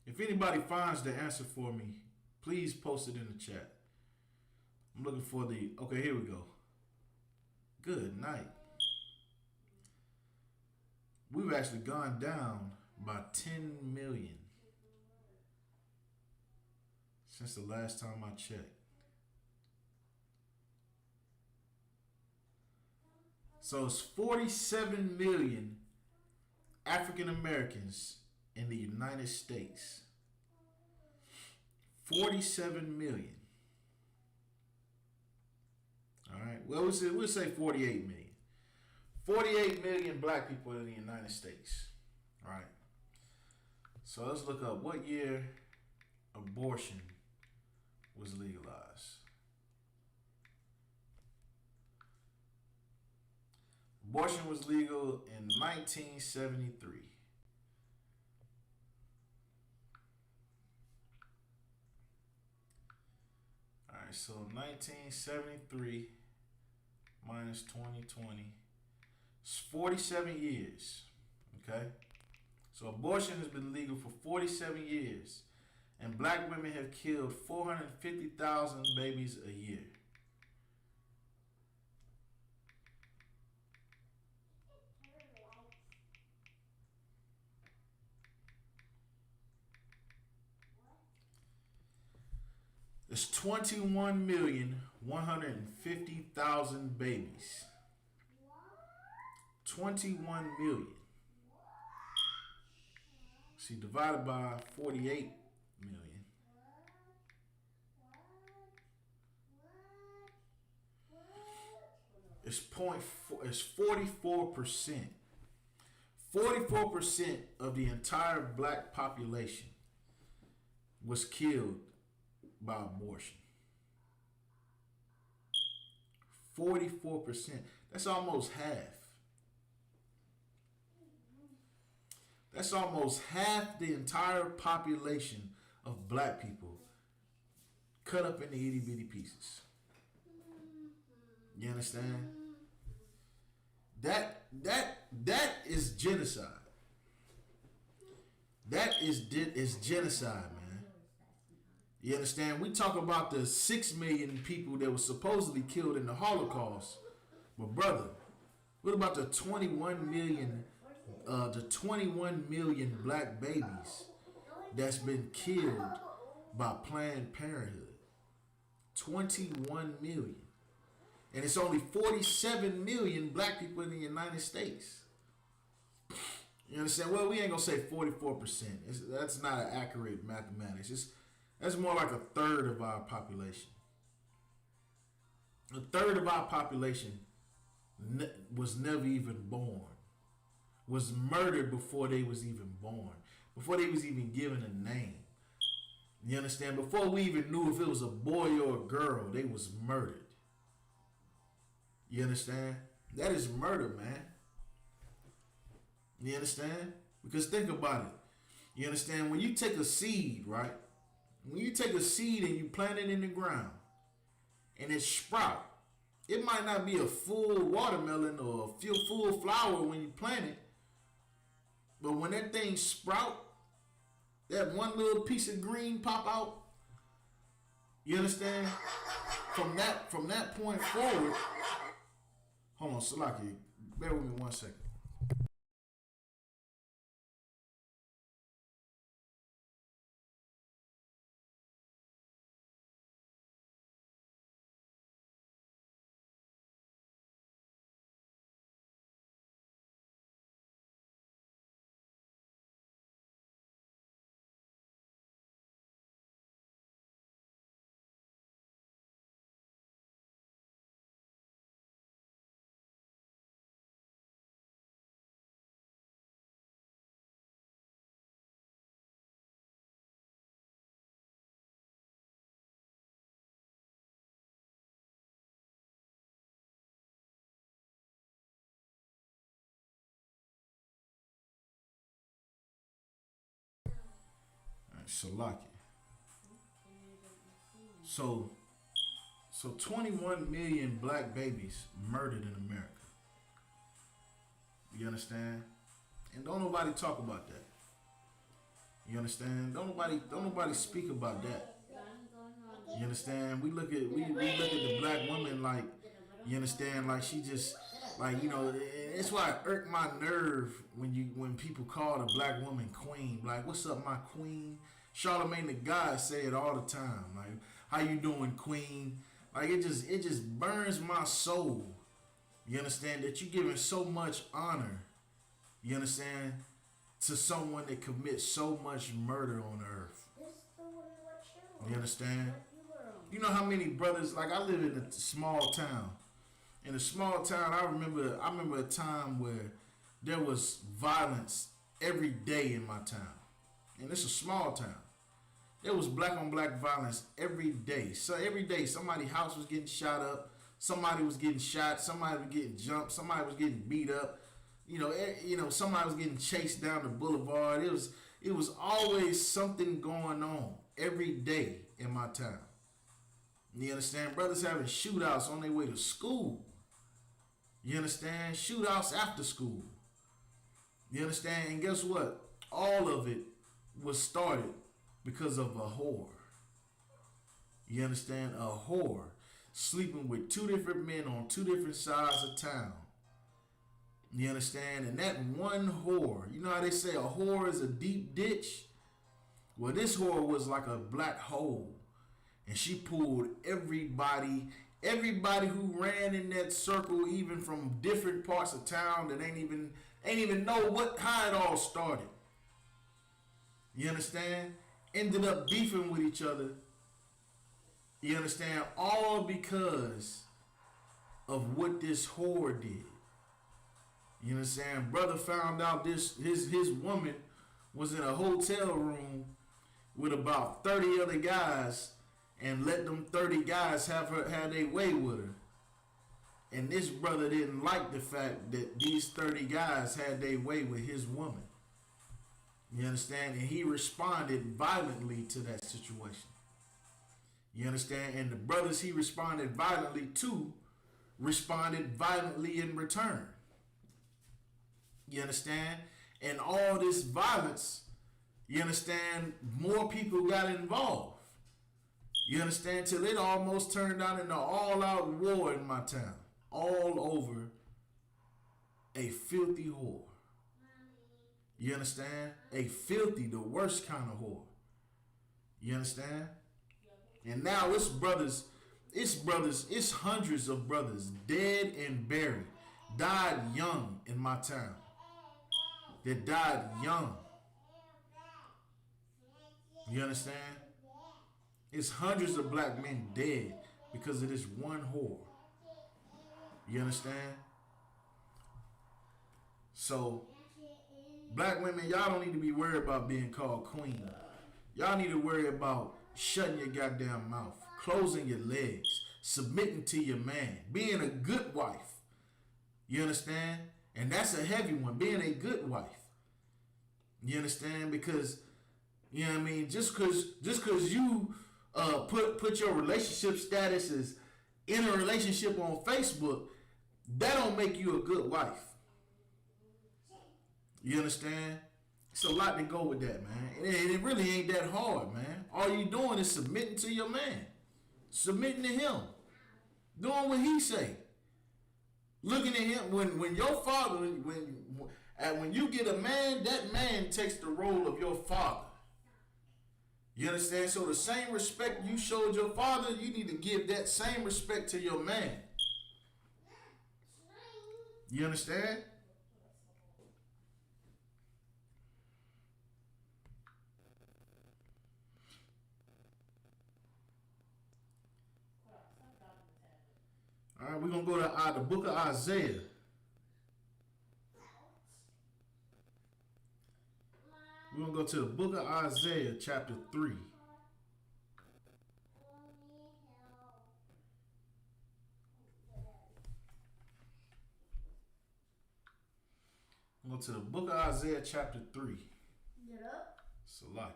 If anybody finds the answer for me, please post it in the chat. I'm looking for the. Okay, here we go. Good night. We've actually gone down by 10 million since the last time I checked. So it's 47 million African Americans in the United States. 47 million. All right. Well, we'll say 48 million. 48 million black people in the United States. All right. So let's look up what year abortion was legalized. Abortion was legal in 1973. All right, so 1973 minus 2020 is 47 years. Okay? So abortion has been legal for 47 years, and black women have killed 450,000 babies a year. It's 21,150,000 babies. 21 million. See, divided by 48 million. It's 44%. 44% of the entire black population was killed by abortion. 44%. That's almost half. That's almost half the entire population of black people cut up into itty bitty pieces. You understand? That is genocide. That is genocide, man. You understand? We talk about the 6 million people that were supposedly killed in the Holocaust, but brother, what about the 21 million black babies that's been killed by Planned Parenthood? 21 million. And it's only 47 million black people in the United States. You understand? Well, we ain't gonna say 44%. That's not an accurate mathematics. That's more like a third of our population. A third of our population was never even born. Was murdered before they was even born. Before they was even given a name. You understand? Before we even knew if it was a boy or a girl, they was murdered. You understand? That is murder, man. You understand? Because think about it. You understand? When you take a seed, right? When you take a seed and you plant it in the ground and it sprout, it might not be a full watermelon or a full flower when you plant it, but when that thing sprout, that one little piece of green pop out, you understand? From that point forward, hold on, Salaki, bear with me 1 second. Salaki. So 21 million black babies murdered in America. You understand? And don't nobody talk about that. You understand? Don't nobody speak about that. You understand? We look at the black woman like, you understand, like she just, like, you know, it's why it irked my nerve when people call a black woman queen. Like, what's up, my queen? Charlamagne the God say it all the time. Like, how you doing, queen? Like, it just burns my soul. You understand that you giving so much honor, you understand, to someone that commits so much murder on earth. You understand? You know how many brothers, like, I live in a small town. In a small town, I remember a time where there was violence every day in my town. And it's a small town. There was black on black violence every day. So every day somebody's house was getting shot up, somebody was getting shot, somebody was getting jumped, somebody was getting beat up. You know, somebody was getting chased down the boulevard. It was always something going on every day in my town. You understand? Brothers having shootouts on their way to school. You understand? Shootouts after school. You understand? And guess what? All of it was started because of a whore. You understand? A whore sleeping with two different men on two different sides of town. You understand? And that one whore, you know how they say a whore is a deep ditch? Well, this whore was like a black hole. And she pulled everybody who ran in that circle, even from different parts of town that ain't even know how it all started. You understand? Ended up beefing with each other. You understand? All because of what this whore did. You understand? Brother found out his woman was in a hotel room with about 30 other guys and let them 30 guys have their way with her. And this brother didn't like the fact that these 30 guys had their way with his woman. You understand? And he responded violently to that situation. You understand? And the brothers he responded violently to responded violently in return. You understand? And all this violence, you understand, more people got involved. You understand? Till it almost turned out into all-out war in my town. All over a filthy whore. You understand? A filthy, the worst kind of whore. You understand? And now it's hundreds of brothers dead and buried. Died young in my town. They died young. You understand? It's hundreds of black men dead because of this one whore. You understand? So, black women, y'all don't need to be worried about being called queen. Y'all need to worry about shutting your goddamn mouth, closing your legs, submitting to your man, being a good wife. You understand? And that's a heavy one, being a good wife. You understand? Because, you know what I mean, just cause you put your relationship status as in a relationship on Facebook, that don't make you a good wife. You understand? It's a lot to go with that, man. And it really ain't that hard, man. All you doing is submitting to your man. Submitting to him. Doing what he say. Looking at him. When your father, when you get a man, that man takes the role of your father. You understand? So the same respect you showed your father, you need to give that same respect to your man. You understand? All right, we're going to go to the book of Isaiah. We're going to go to the book of Isaiah, chapter 3. We'll go to the book of Isaiah, chapter 3. Get up. Salaki.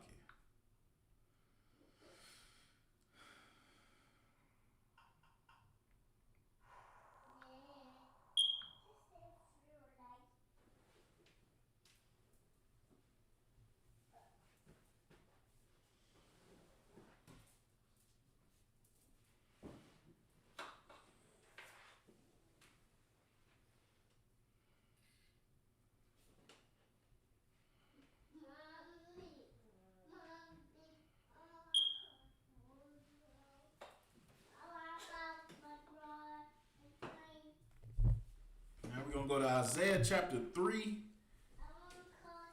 We're going to go to Isaiah chapter 3,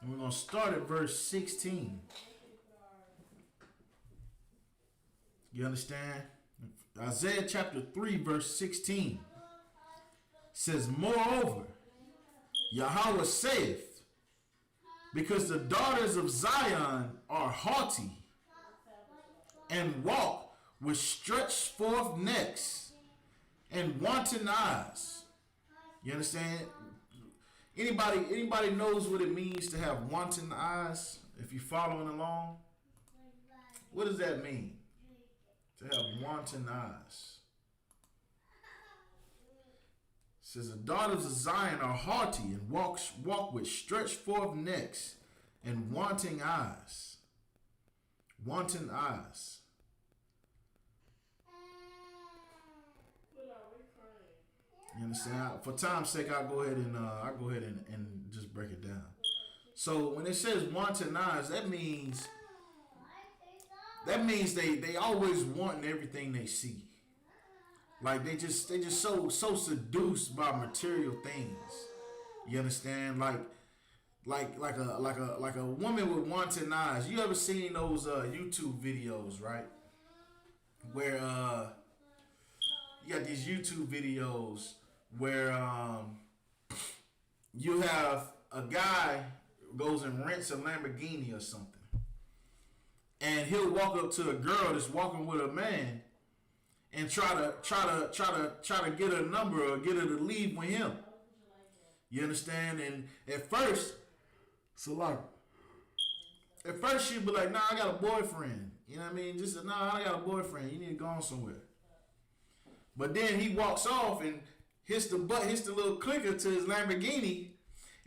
and we're going to start at verse 16. You understand? Isaiah chapter 3, verse 16 says, "Moreover, Yahweh saith, because the daughters of Zion are haughty, and walk with stretched forth necks and wanton eyes." You understand? Anybody knows what it means to have wanton eyes? If you're following along, what does that mean? To have wanton eyes. It says the daughters of Zion are haughty and walk with stretched forth necks and wanting eyes. Wanton eyes. You understand? For time's sake, I'll go ahead and just break it down. So when it says wanton eyes, that means they always want everything they see. Like they just so seduced by material things. You understand? Like a woman with wanton eyes. You ever seen those YouTube videos, right? Where you got these YouTube videos where you have a guy goes and rents a Lamborghini or something, and he'll walk up to a girl that's walking with a man and try to get her number or get her to leave with him. You understand? And at first, so like at first she'd be like, nah, I got a boyfriend. You know what I mean? Just, nah, I got a boyfriend. You need to go on somewhere. But then he walks off and hits the little clicker to his Lamborghini.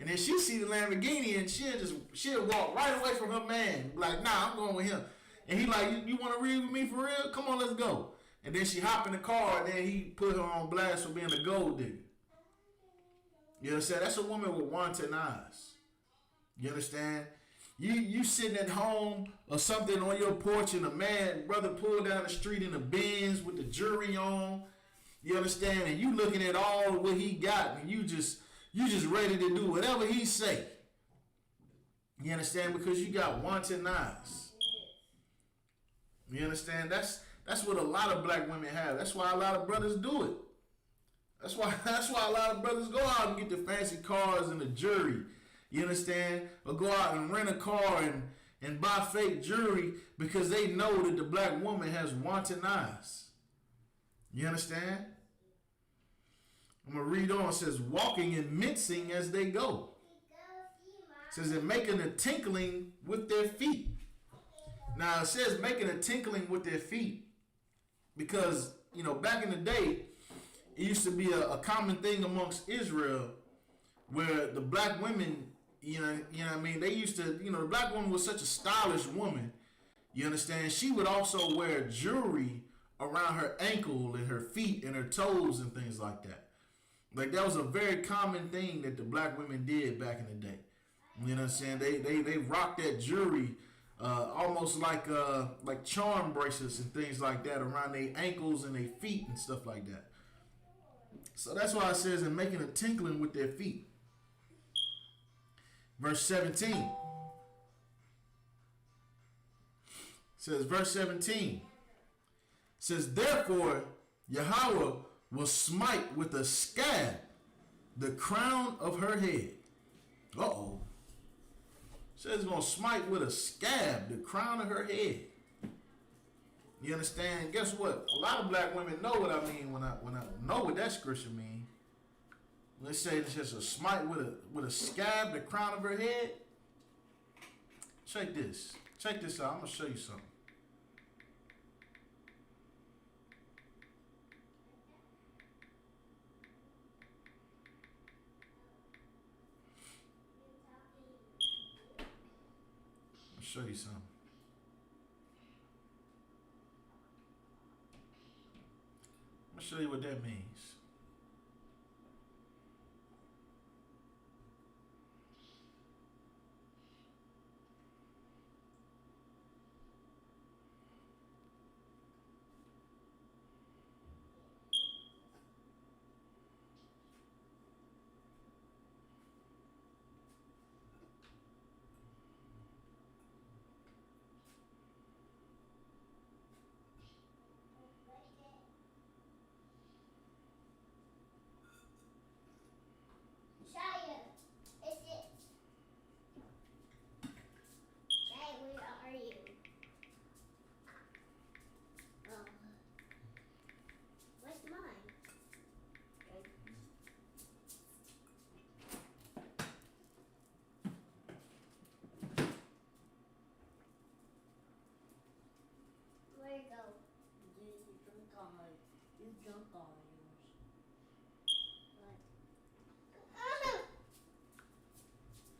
And then she see the Lamborghini and she'll walk right away from her man. Like, nah, I'm going with him. And he like, you want to read with me for real? Come on, let's go. And then she hop in the car and then he put her on blast for being a gold digger. You understand? That's a woman with wanton eyes. You understand? You sitting at home or something on your porch and a brother pulled down the street in a Benz with the jewelry on. You understand? And you looking at all what he got and you just ready to do whatever he say. You understand? Because you got wanton eyes. You understand? That's what a lot of black women have. That's why a lot of brothers do it. That's why a lot of brothers go out and get the fancy cars and the jewelry. You understand? Or go out and rent a car and buy fake jewelry because they know that the black woman has wanton eyes. You understand? I'm going to read on. It says, walking and mincing as they go. It says, and making a tinkling with their feet. Now, it says making a tinkling with their feet because, you know, back in the day, it used to be a common thing amongst Israel where the black women, you know what I mean? They used to, you know, the black woman was such a stylish woman. You understand? She would also wear jewelry around her ankle and her feet and her toes and things like that. Like that was a very common thing that the black women did back in the day. You know what I'm saying? They rocked that jewelry almost like charm bracelets and things like that around their ankles and their feet and stuff like that. So that's why it says, and making a tinkling with their feet. Verse 17. Says, verse 17. Says, therefore, Yahweh will smite with a scab the crown of her head. Uh-oh. Says it's going to smite with a scab the crown of her head. You understand? Guess what? A lot of black women know what I mean when I know what that scripture means. Let's say it's just a smite with a scab the crown of her head. Check this. Check this out. I'm going to show you something. Show you something. I'm gonna show you what that means.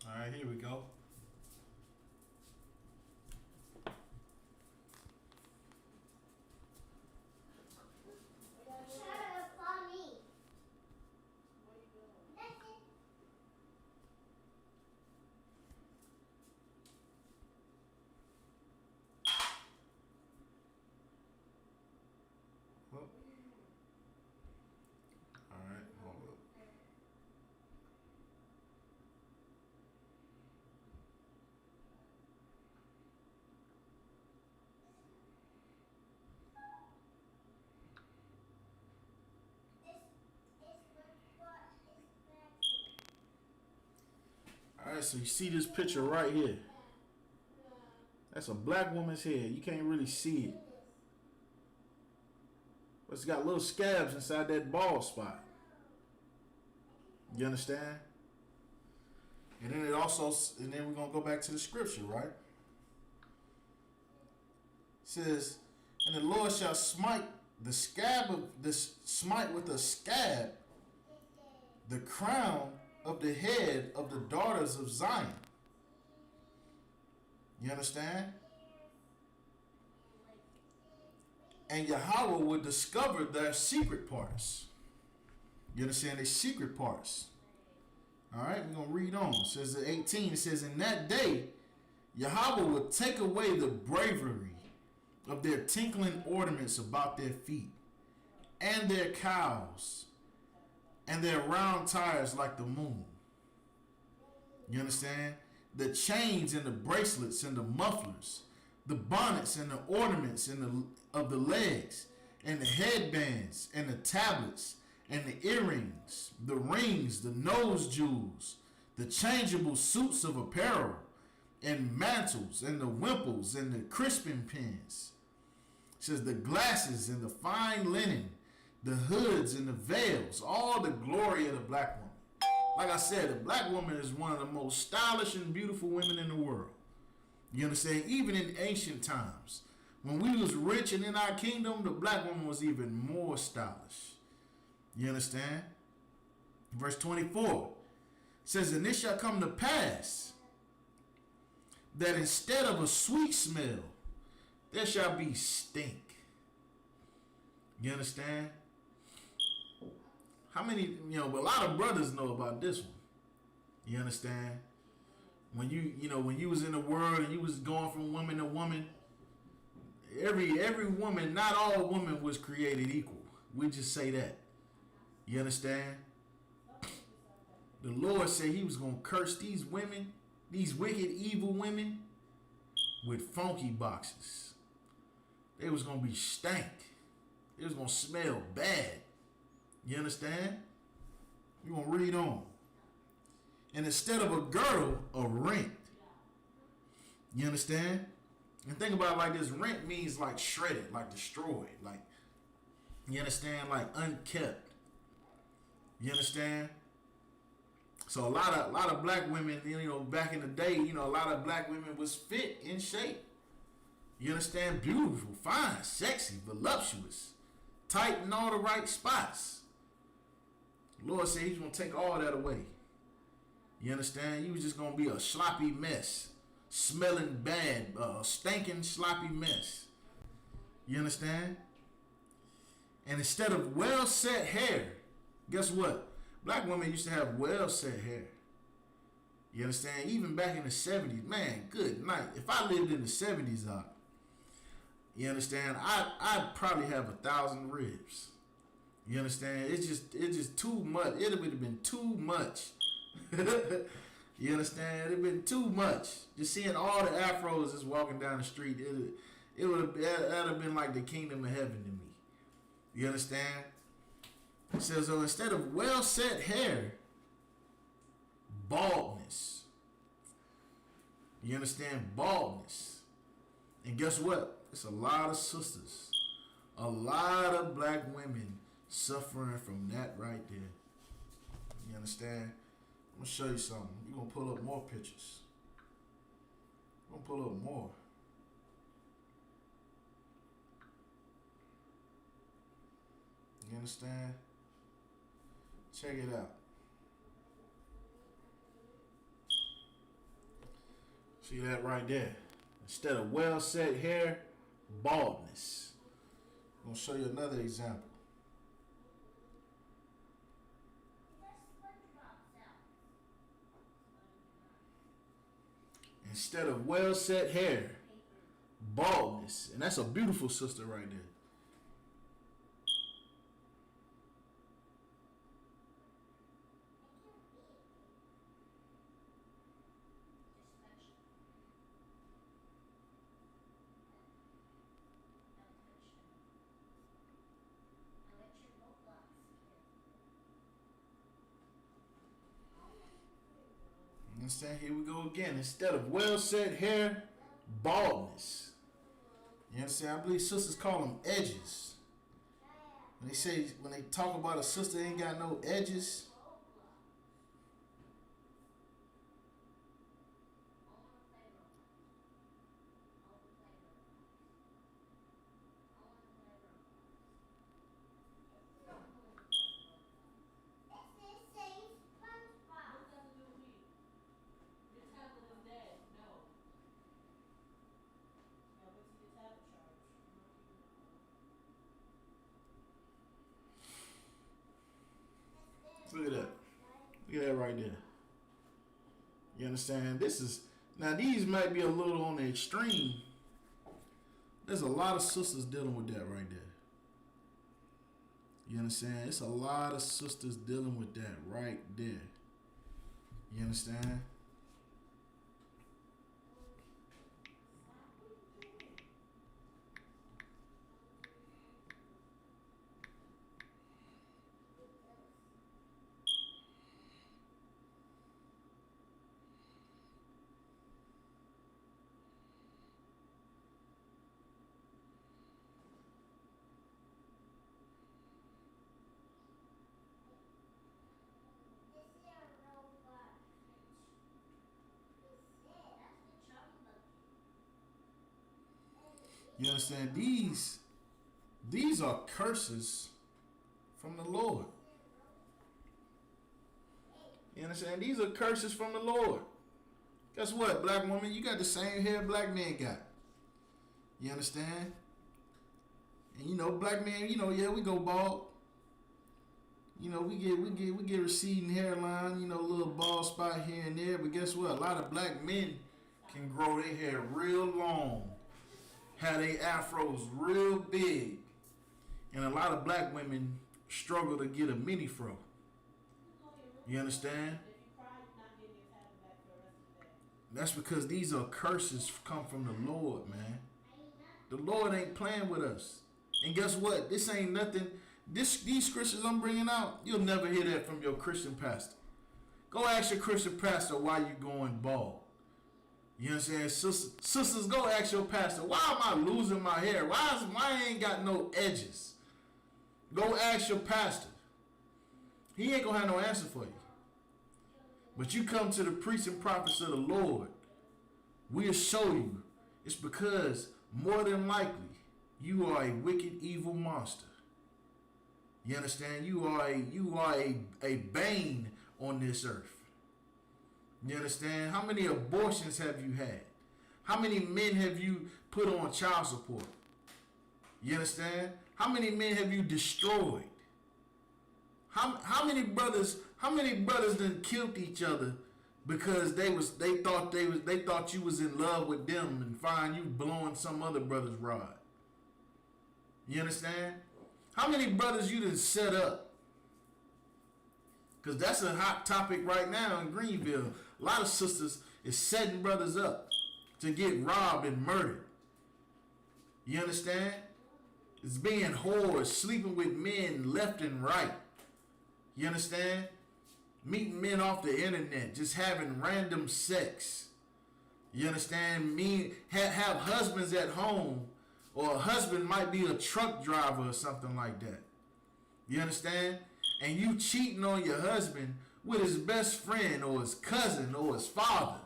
All right, here we go. All right, hold up. All right, so you see this picture right here. That's a black woman's head. You can't really see it. But it's got little scabs inside that bald spot. You understand? And then we're going to go back to the scripture, right? says, and the Lord shall smite the scab of this smite with a scab the crown of the head of the daughters of Zion. You understand? And Yahweh will discover their secret parts. You understand? Their secret parts. All right, we're going to read on. It says in 18, it says, in that day, Yahweh will take away the bravery of their tinkling ornaments about their feet, and their cows, and their round tires like the moon. You understand? The chains and the bracelets and the mufflers, the bonnets and the ornaments and of the legs, and the headbands and the tablets and the earrings, the rings, the nose jewels, the changeable suits of apparel, and mantles and the wimples and the crisping pins. It says the glasses and the fine linen, the hoods and the veils, all the glory of the black woman. Like I said, the black woman is one of the most stylish and beautiful women in the world. You understand? Even in ancient times, when we was rich and in our kingdom, the black woman was even more stylish. You understand? Verse 24 says, and it shall come to pass that instead of a sweet smell, there shall be stink. You understand? How many, but a lot of brothers know about this one. You understand? When when you was in the world and you was going from woman to woman, every woman, not all women was created equal. We just say that. You understand? The Lord said he was going to curse these women, these wicked, evil women, with funky boxes. They was going to be stank. It was going to smell bad. You understand? You're going to read on. And instead of a girdle, a rent. You understand? And think about it like this. Rent means like shredded, like destroyed. Like, you understand? Like unkept. You understand? So a lot of black women, back in the day, a lot of black women was fit, in shape. You understand? Beautiful, fine, sexy, voluptuous, tight in all the right spots. The Lord said he's going to take all that away. You understand? You was just going to be a sloppy mess, smelling bad, stinking sloppy mess. You understand? And instead of well-set hair, guess what? Black women used to have well-set hair. You understand? Even back in the 70s, man, good night. If I lived in the 70s, you understand? I'd probably have 1,000 ribs. You understand? It's just too much. It would have been too much. You understand? It would have been too much. Just seeing all the afros just walking down the street, that'd have been like the kingdom of heaven to me. You understand? It says, so instead of well-set hair, baldness. You understand? Baldness. And guess what? It's a lot of sisters, a lot of black women suffering from that right there. You understand? I'm going to show you something. You're going to pull up more pictures. I'm going to pull up more. You understand? Check it out. See that right there? Instead of well-set hair, baldness. I'm going to show you another example. Instead of well-set hair, baldness. And that's a beautiful sister right there. Understand? Here we go again. Instead of well-set hair, baldness. You understand? I believe sisters call them edges. When they talk about a sister ain't got no edges, Look at that right there. You understand? Now these might be a little on the extreme. There's a lot of sisters dealing with that right there. You understand? It's a lot of sisters dealing with that right there. You understand? You understand? These are curses from the Lord. You understand? These are curses from the Lord. Guess what, black woman? You got the same hair black men got. You understand? And you know, black men, you know, yeah, we go bald. You know, we get receding hairline, you know, a little bald spot here and there. But guess what? A lot of black men can grow their hair real long, have their afros real big, and a lot of black women struggle to get a mini fro. You understand? That's because these are curses come from the Lord, man. The Lord ain't playing with us. And guess what? This ain't nothing. These scriptures I'm bringing out, you'll never hear that from your Christian pastor. Go ask your Christian pastor why you going bald. You understand? Sisters, go ask your pastor, why am I losing my hair? Why I ain't got no edges? Go ask your pastor. He ain't gonna have no answer for you. But you come to the priests and prophets of the Lord, we'll show you. It's because more than likely you are a wicked, evil monster. You understand? You are a bane on this earth. You understand? How many abortions have you had? How many men have you put on child support? You understand? How many men have you destroyed? How many brothers done killed each other because they thought you was in love with them and find you blowing some other brother's rod? You understand? How many brothers you done set up? Because that's a hot topic right now in Greenville. A lot of sisters is setting brothers up to get robbed and murdered. You understand? It's being whores, sleeping with men left and right. You understand? Meeting men off the internet, just having random sex. You understand? Have husbands at home, or a husband might be a truck driver or something like that. You understand? And you cheating on your husband with his best friend or his cousin or his father.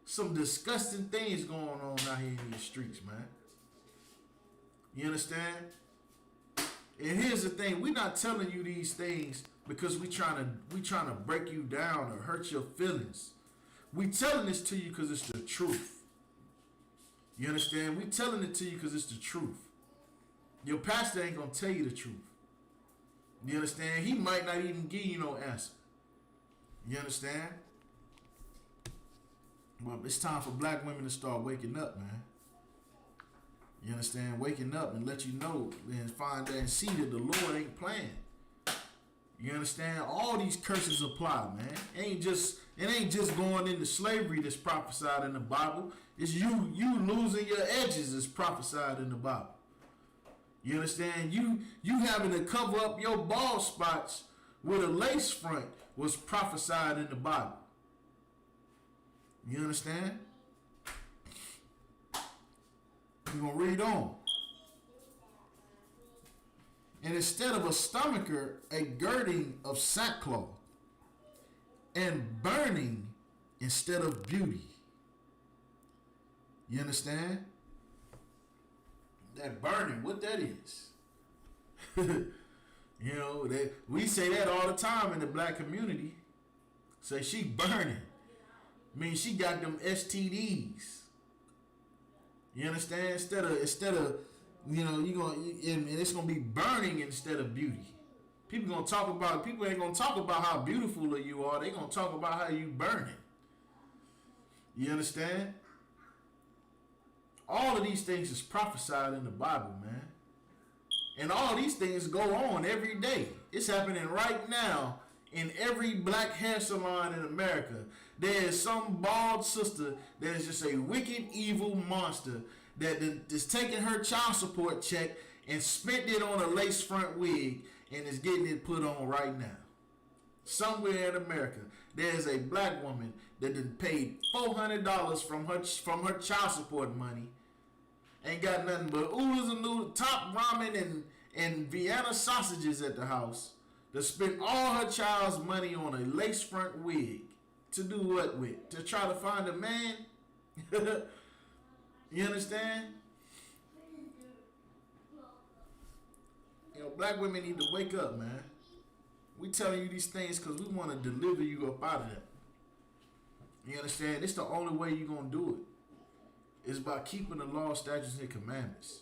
Some disgusting things going on out here in these streets, man. You understand? And here's the thing, we're not telling you these things because we trying to break you down or hurt your feelings. We telling this to you because it's the truth. You understand? We telling it to you because it's the truth. Your pastor ain't gonna tell you the truth. You understand? He might not even give you no answer. You understand? Well, it's time for black women to start waking up, man. You understand? Waking up and let you know and find that and see that the Lord ain't playing. You understand? All these curses apply, man. It ain't just going into slavery that's prophesied in the Bible. It's you losing your edges is prophesied in the Bible. You understand? You having to cover up your bald spots with a lace front was prophesied in the Bible. You understand? We're going to read on. And instead of a stomacher, a girding of sackcloth, and burning instead of beauty. You understand? That burning, what that is. You know, we say that all the time in the black community. Say she burning. Means she got them STDs. You understand? Instead of you know, and it's gonna be burning instead of beauty. People ain't gonna talk about how beautiful you are. They gonna talk about how you burning. You understand? All of these things is prophesied in the Bible, man. And all these things go on every day. It's happening right now in every black hair salon in America. There is some bald sister that is just a wicked, evil monster that is taking her child support check and spent it on a lace front wig and is getting it put on right now. Somewhere in America, there's a black woman that done paid $400 from her child support money. Ain't got nothing but oodles and noodles, top ramen and Vienna sausages at the house. To spend all her child's money on a lace front wig. To do what with? To try to find a man? You understand? Black women need to wake up, man. We telling you these things because we want to deliver you up out of that. You understand? It's the only way you're going to do it. It's by keeping the law, statutes, and commandments.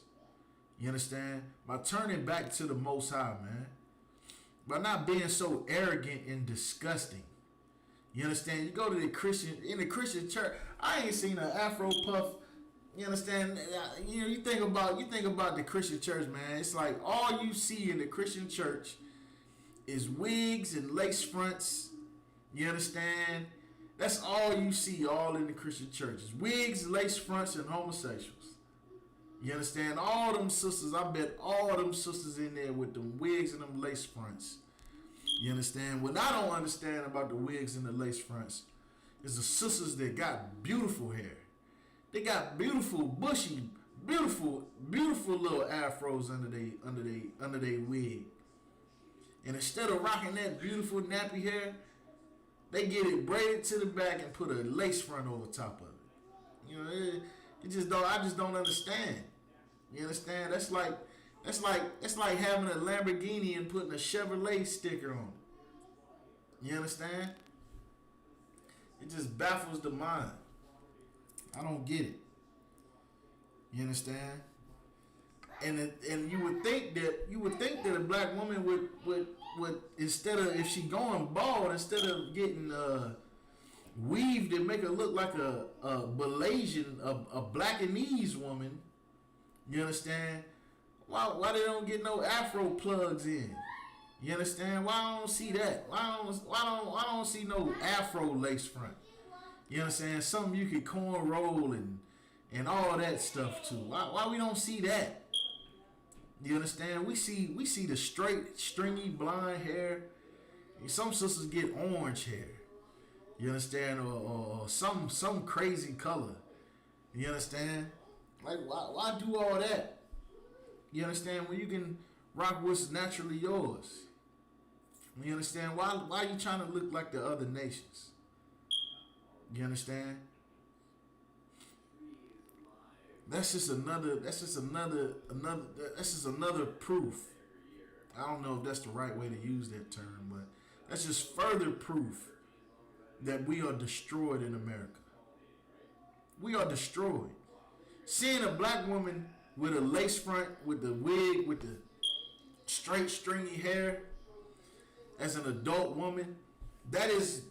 You understand? By turning back to the Most High, man. By not being so arrogant and disgusting. You understand? You go to the Christian church. I ain't seen an Afro puff. You understand? You think about the Christian church, man. It's like all you see in the Christian church is wigs and lace fronts. You understand? That's all you see all in the Christian churches. Wigs, lace fronts, and homosexuals. You understand? All them sisters, I bet all them sisters in there with them wigs and them lace fronts. You understand? What I don't understand about the wigs and the lace fronts is the sisters that got beautiful hair. They got beautiful, bushy, beautiful little afros under they wig. And instead of rocking that beautiful nappy hair, they get it braided to the back and put a lace front over top of it. You know, I just don't understand. You understand? That's like having a Lamborghini and putting a Chevrolet sticker on it. You understand? It just baffles the mind. I don't get it. You understand? And you would think that a black woman would instead of, if she going bald, instead of getting weaved and make her look like a Malaysian, a Blackanese woman. You understand? Why they don't get no Afro plugs in? You understand? Why I don't see that? Why I don't see no Afro lace front? You understand? Something you could corn roll and all that stuff too. Why we don't see that? You understand? We see the straight, stringy, blonde hair. Some sisters get orange hair. You understand? Or some crazy color. You understand? Like why do all that? You understand? When you can rock what's naturally yours. You understand? Why are you trying to look like the other nations? You understand? That's just another proof. I don't know if that's the right way to use that term, but that's just further proof that we are destroyed in America. We are destroyed. Seeing a black woman with a lace front, with the wig, with the straight stringy hair as an adult woman, that is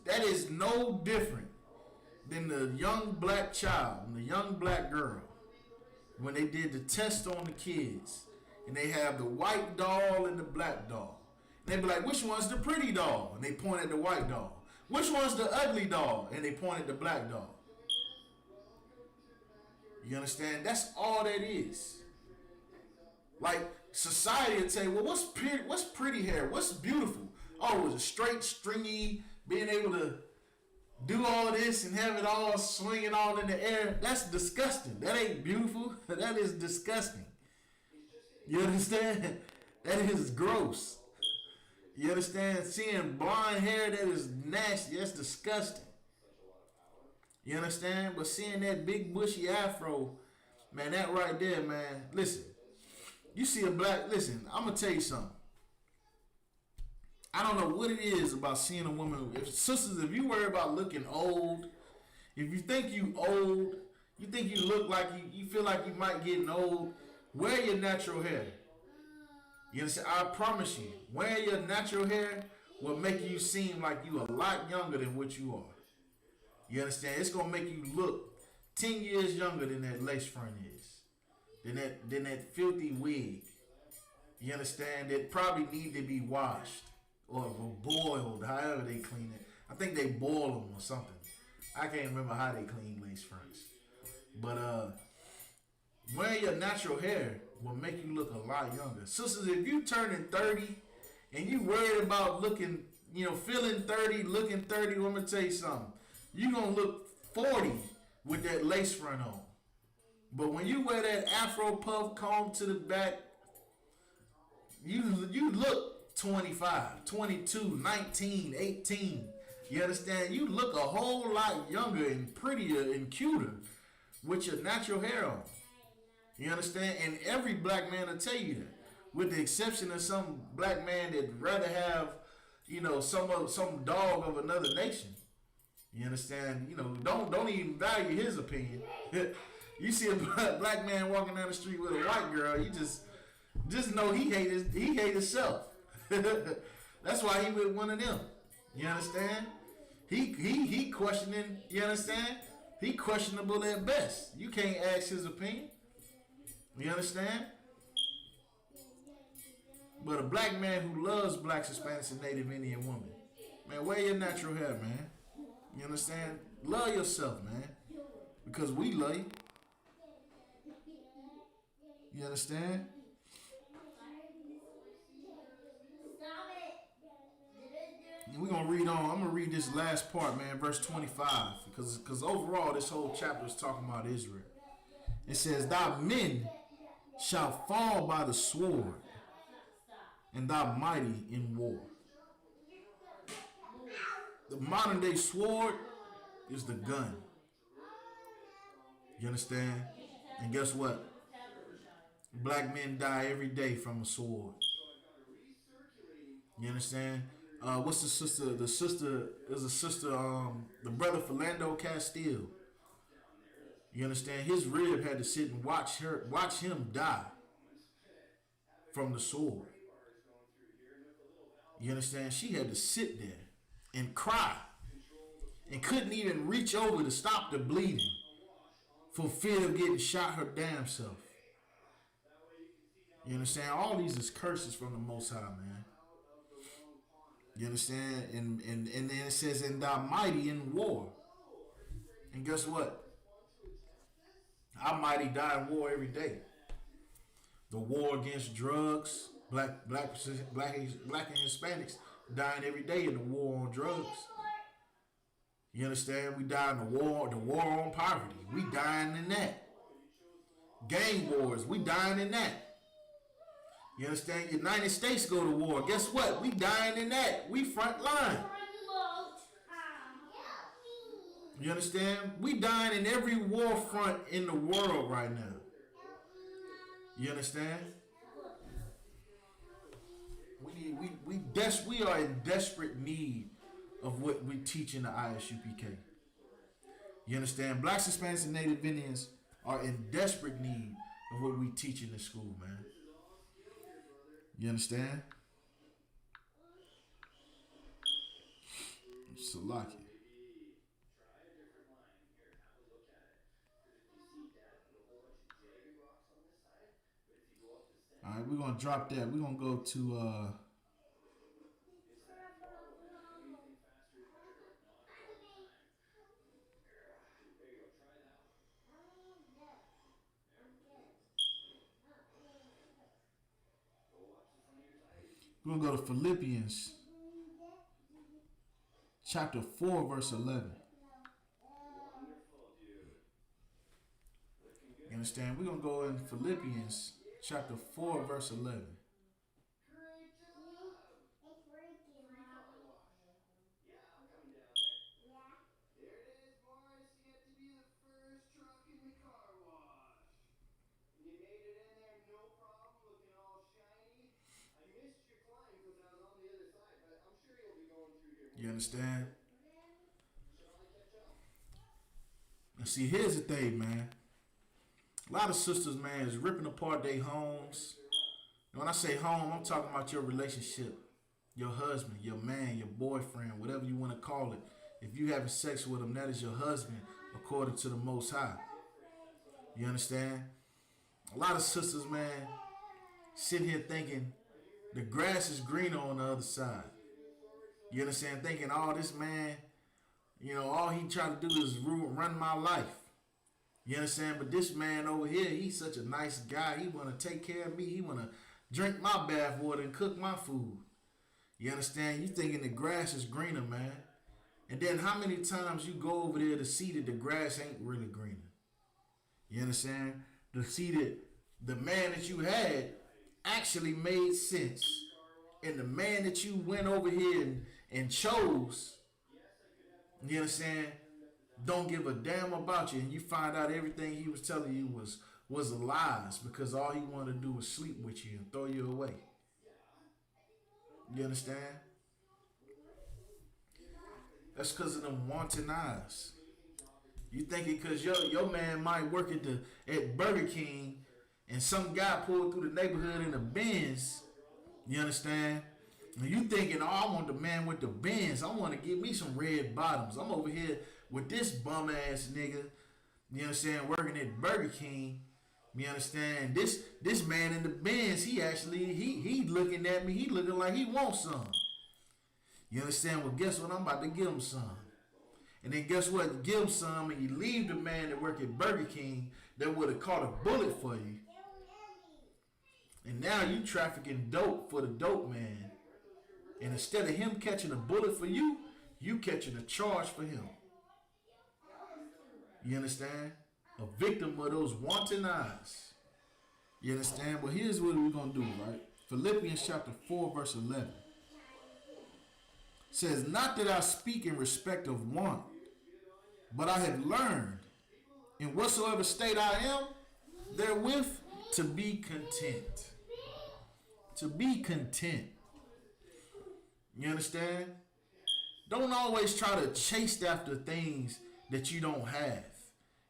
no different than the young black child and the young black girl when they did the test on the kids and they have the white doll and the black doll. And they be like, which one's the pretty doll? And they point at the white doll. Which one's the ugly doll? And they point at the black doll. You understand? That's all that is. Like society would say, well, what's pretty hair? What's beautiful? Oh, it's a straight, stringy, being able to do all this and have it all swinging all in the air. That's disgusting. That ain't beautiful. That is disgusting. You understand? That is gross. You understand? Seeing blonde hair, that is nasty. That's disgusting. You understand? But seeing that big bushy afro, man, that right there, man. Listen, you see a black, listen, I'm going to tell you something. I don't know what it is about seeing a woman. If you worry about looking old, if you think you old, you think you look like you feel like you might get old, wear your natural hair. You understand? I promise you, wearing your natural hair will make you seem like you a lot younger than what you are. You understand? It's gonna make you look 10 years younger than that lace front is. Than that filthy wig. You understand? That probably need to be washed or boiled, however they clean it. I think they boil them or something. I can't remember how they clean lace fronts. But wearing your natural hair will make you look a lot younger. Sisters, if you turning 30 and you worried about looking, feeling 30, looking 30, I'm gonna tell you something. You gonna look 40 with that lace front on. But when you wear that Afro puff comb to the back, you look 25, 22, 19, 18. You understand? You look a whole lot younger and prettier and cuter with your natural hair on. You understand? And every black man will tell you that. With the exception of some black man that'd rather have, some dog of another nation. You understand? Don't even value his opinion. You see a black man walking down the street with a white girl, you just know he hate himself. That's why he with one of them. You understand? He questioning. You understand? He questionable at best. You can't ask his opinion. You understand? But a black man who loves blacks, Hispanics, and Native Indian women, man, wear your natural hair, man. You understand? Love yourself, man, because we love you. You understand? We're going to read on. I'm going to read this last part, man, verse 25. Because overall, this whole chapter is talking about Israel. It says, thy men shall fall by the sword, and thy mighty in war. The modern day sword is the gun. You understand? And guess what? Black men die every day from a sword. You understand? What's the sister? The sister is a sister. The brother Philando Castile. You understand? His rib had to sit and watch him die from the sword. You understand? She had to sit there and cry and couldn't even reach over to stop the bleeding for fear of getting shot her damn self. You understand? All these is curses from the Most High, man. You understand? And then it says, and thou mighty in war. And guess what? I mighty die in war every day. The war against drugs, black and Hispanics dying every day in the war on drugs. You understand? We die in the war on poverty. We dying in that. Gang wars, we dying in that. You understand? United States go to war. Guess what? We dying in that. We front line. You understand? We dying in every war front in the world right now. You understand? We are in desperate need of what we teach in the I.S.U.P.K. You understand? Blacks, Hispanics, and Native Indians are in desperate need of what we teach in the school, man. You understand? Salaki. Alright, we're gonna drop that. We're gonna go to Philippians chapter 4, verse 11. You understand? We're gonna go in Philippians chapter 4, verse 11. You understand? And see, here's the thing, man. A lot of sisters, man, is ripping apart their homes. When I say home, I'm talking about your relationship, your husband, your man, your boyfriend, whatever you want to call it. If you having sex with him, that is your husband according to the Most High. You understand? A lot of sisters, man, sitting here thinking the grass is greener on the other side. You understand? Thinking, oh, this man, all he try to do is run my life. You understand? But this man over here, he's such a nice guy. He want to take care of me. He want to drink my bath water and cook my food. You understand? You thinking the grass is greener, man. And then how many times you go over there to see that the grass ain't really greener? You understand? To see that the man that you had actually made sense. And the man that you went over here and chose, you understand, don't give a damn about you. And you find out everything he was telling you was lies because all he wanted to do was sleep with you and throw you away. You understand? That's because of them wanton eyes. You thinking because your man might work at Burger King and some guy pulled through the neighborhood in a Benz, you understand? And you thinking, oh, I want the man with the Benz. I want to get me some red bottoms. I'm over here with this bum ass nigga, you understand, working at Burger King. You understand? This man in the Benz, he looking at me, he looking like he wants some. You understand? Well, guess what? I'm about to give him some. And then guess what? You give him some and you leave the man that work at Burger King that would have caught a bullet for you. And now you trafficking dope for the dope man. And instead of him catching a bullet for you, you catching a charge for him. You understand? A victim of those wanton eyes. You understand? Well, here's what we're going to do, right? Philippians chapter 4, verse 11. Says, not that I speak in respect of want, but I have learned in whatsoever state I am, therewith to be content. To be content. You understand? Don't always try to chase after things that you don't have.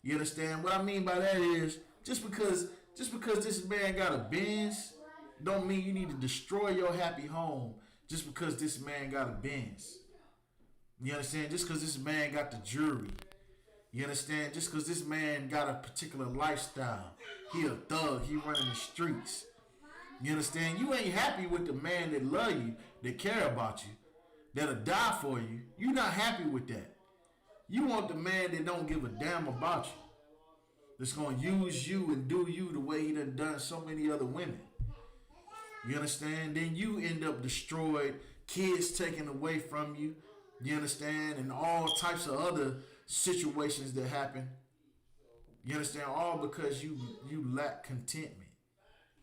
You understand? What I mean by that is just because this man got a Benz, don't mean you need to destroy your happy home just because this man got a Benz. You understand? Just because this man got the jewelry. You understand? Just because this man got a particular lifestyle. He a thug. He running the streets. You understand? You ain't happy with the man that love you, that care about you, that'll die for you. You're not happy with that. You want the man that don't give a damn about you. That's going to use you and do you the way he done so many other women. You understand? Then you end up destroyed, kids taken away from you. You understand? And all types of other situations that happen. You understand? All because you lack contentment.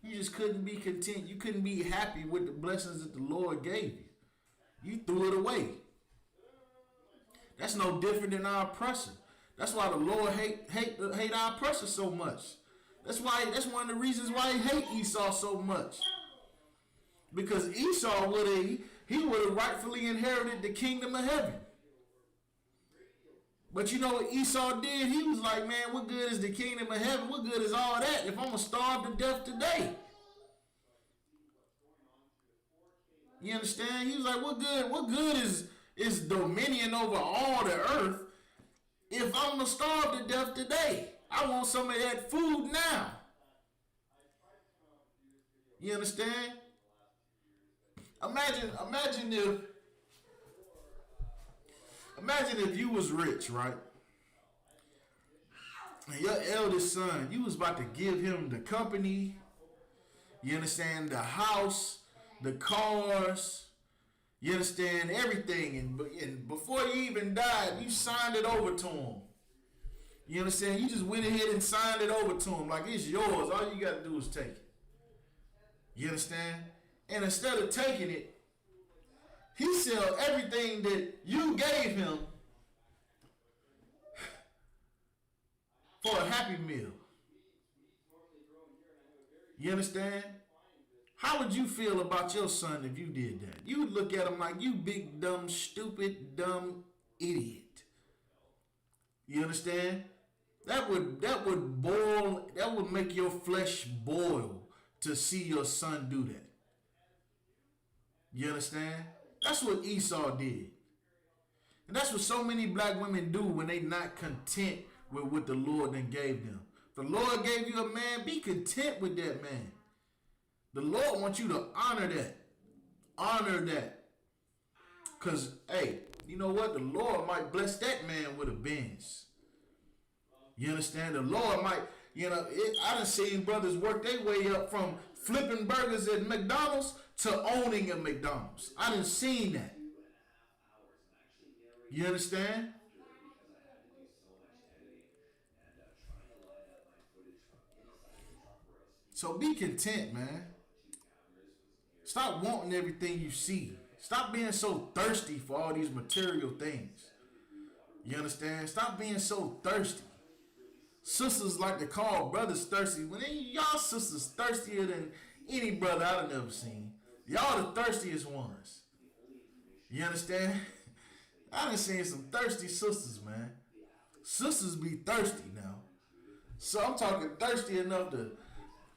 You just couldn't be content. You couldn't be happy with the blessings that the Lord gave you. You threw it away. That's no different than our oppressor. That's why the Lord hate our oppressor so much. That's one of the reasons why he hate Esau so much. Because Esau would have rightfully inherited the kingdom of heaven. But you know what Esau did? He was like, man, what good is the kingdom of heaven? What good is all that if I'm going to starve to death today? You understand? He was like, what good is dominion over all the earth if I'm going to starve to death today? I want some of that food now. You understand? Imagine if you was rich, right? And your eldest son, you was about to give him the company, you understand, the house, the cars, you understand, everything. And before you even died, you signed it over to him. You understand? You just went ahead and signed it over to him like it's yours. All you got to do is take it. You understand? And instead of taking it, he sell everything that you gave him for a Happy Meal. You understand? How would you feel about your son if you did that? You would look at him like, you big, dumb, stupid, dumb idiot. You understand? That would make your flesh boil to see your son do that. You understand? That's what Esau did. And that's what so many black women do when they not content with what the Lord then gave them. If the Lord gave you a man, be content with that man. The Lord wants you to honor that. Honor that. Because, hey, you know what? The Lord might bless that man with a Benz. You understand? The Lord might, I done seen brothers work their way up from flipping burgers at McDonald's to owning a McDonald's. I done seen that. You understand? So be content, man. Stop wanting everything you see. Stop being so thirsty for all these material things. You understand? Stop being so thirsty. Sisters like to call brothers thirsty. When y'all sisters thirstier than any brother I've never seen. Y'all the thirstiest ones. You understand? I done seen some thirsty sisters, man. Sisters be thirsty now. So I'm talking thirsty enough to...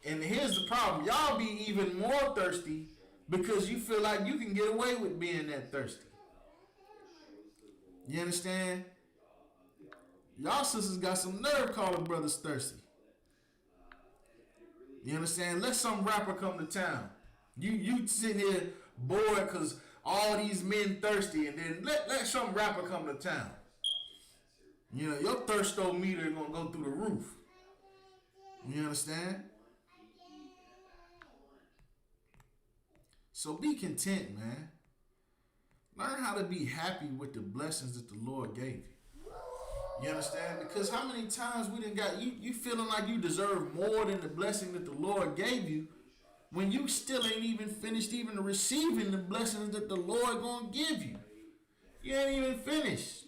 And here's the problem. Y'all be even more thirsty because you feel like you can get away with being that thirsty. You understand? Y'all sisters got some nerve calling brothers thirsty. You understand? Let some rapper come to town. You sitting here bored because all these men thirsty, and then let some rapper come to town. Your thirstometer gonna go through the roof. You understand? So be content, man. Learn how to be happy with the blessings that the Lord gave you. You understand? Because how many times we done got you feeling like you deserve more than the blessing that the Lord gave you when you still ain't even finished even receiving the blessings that the Lord gonna give you. You ain't even finished.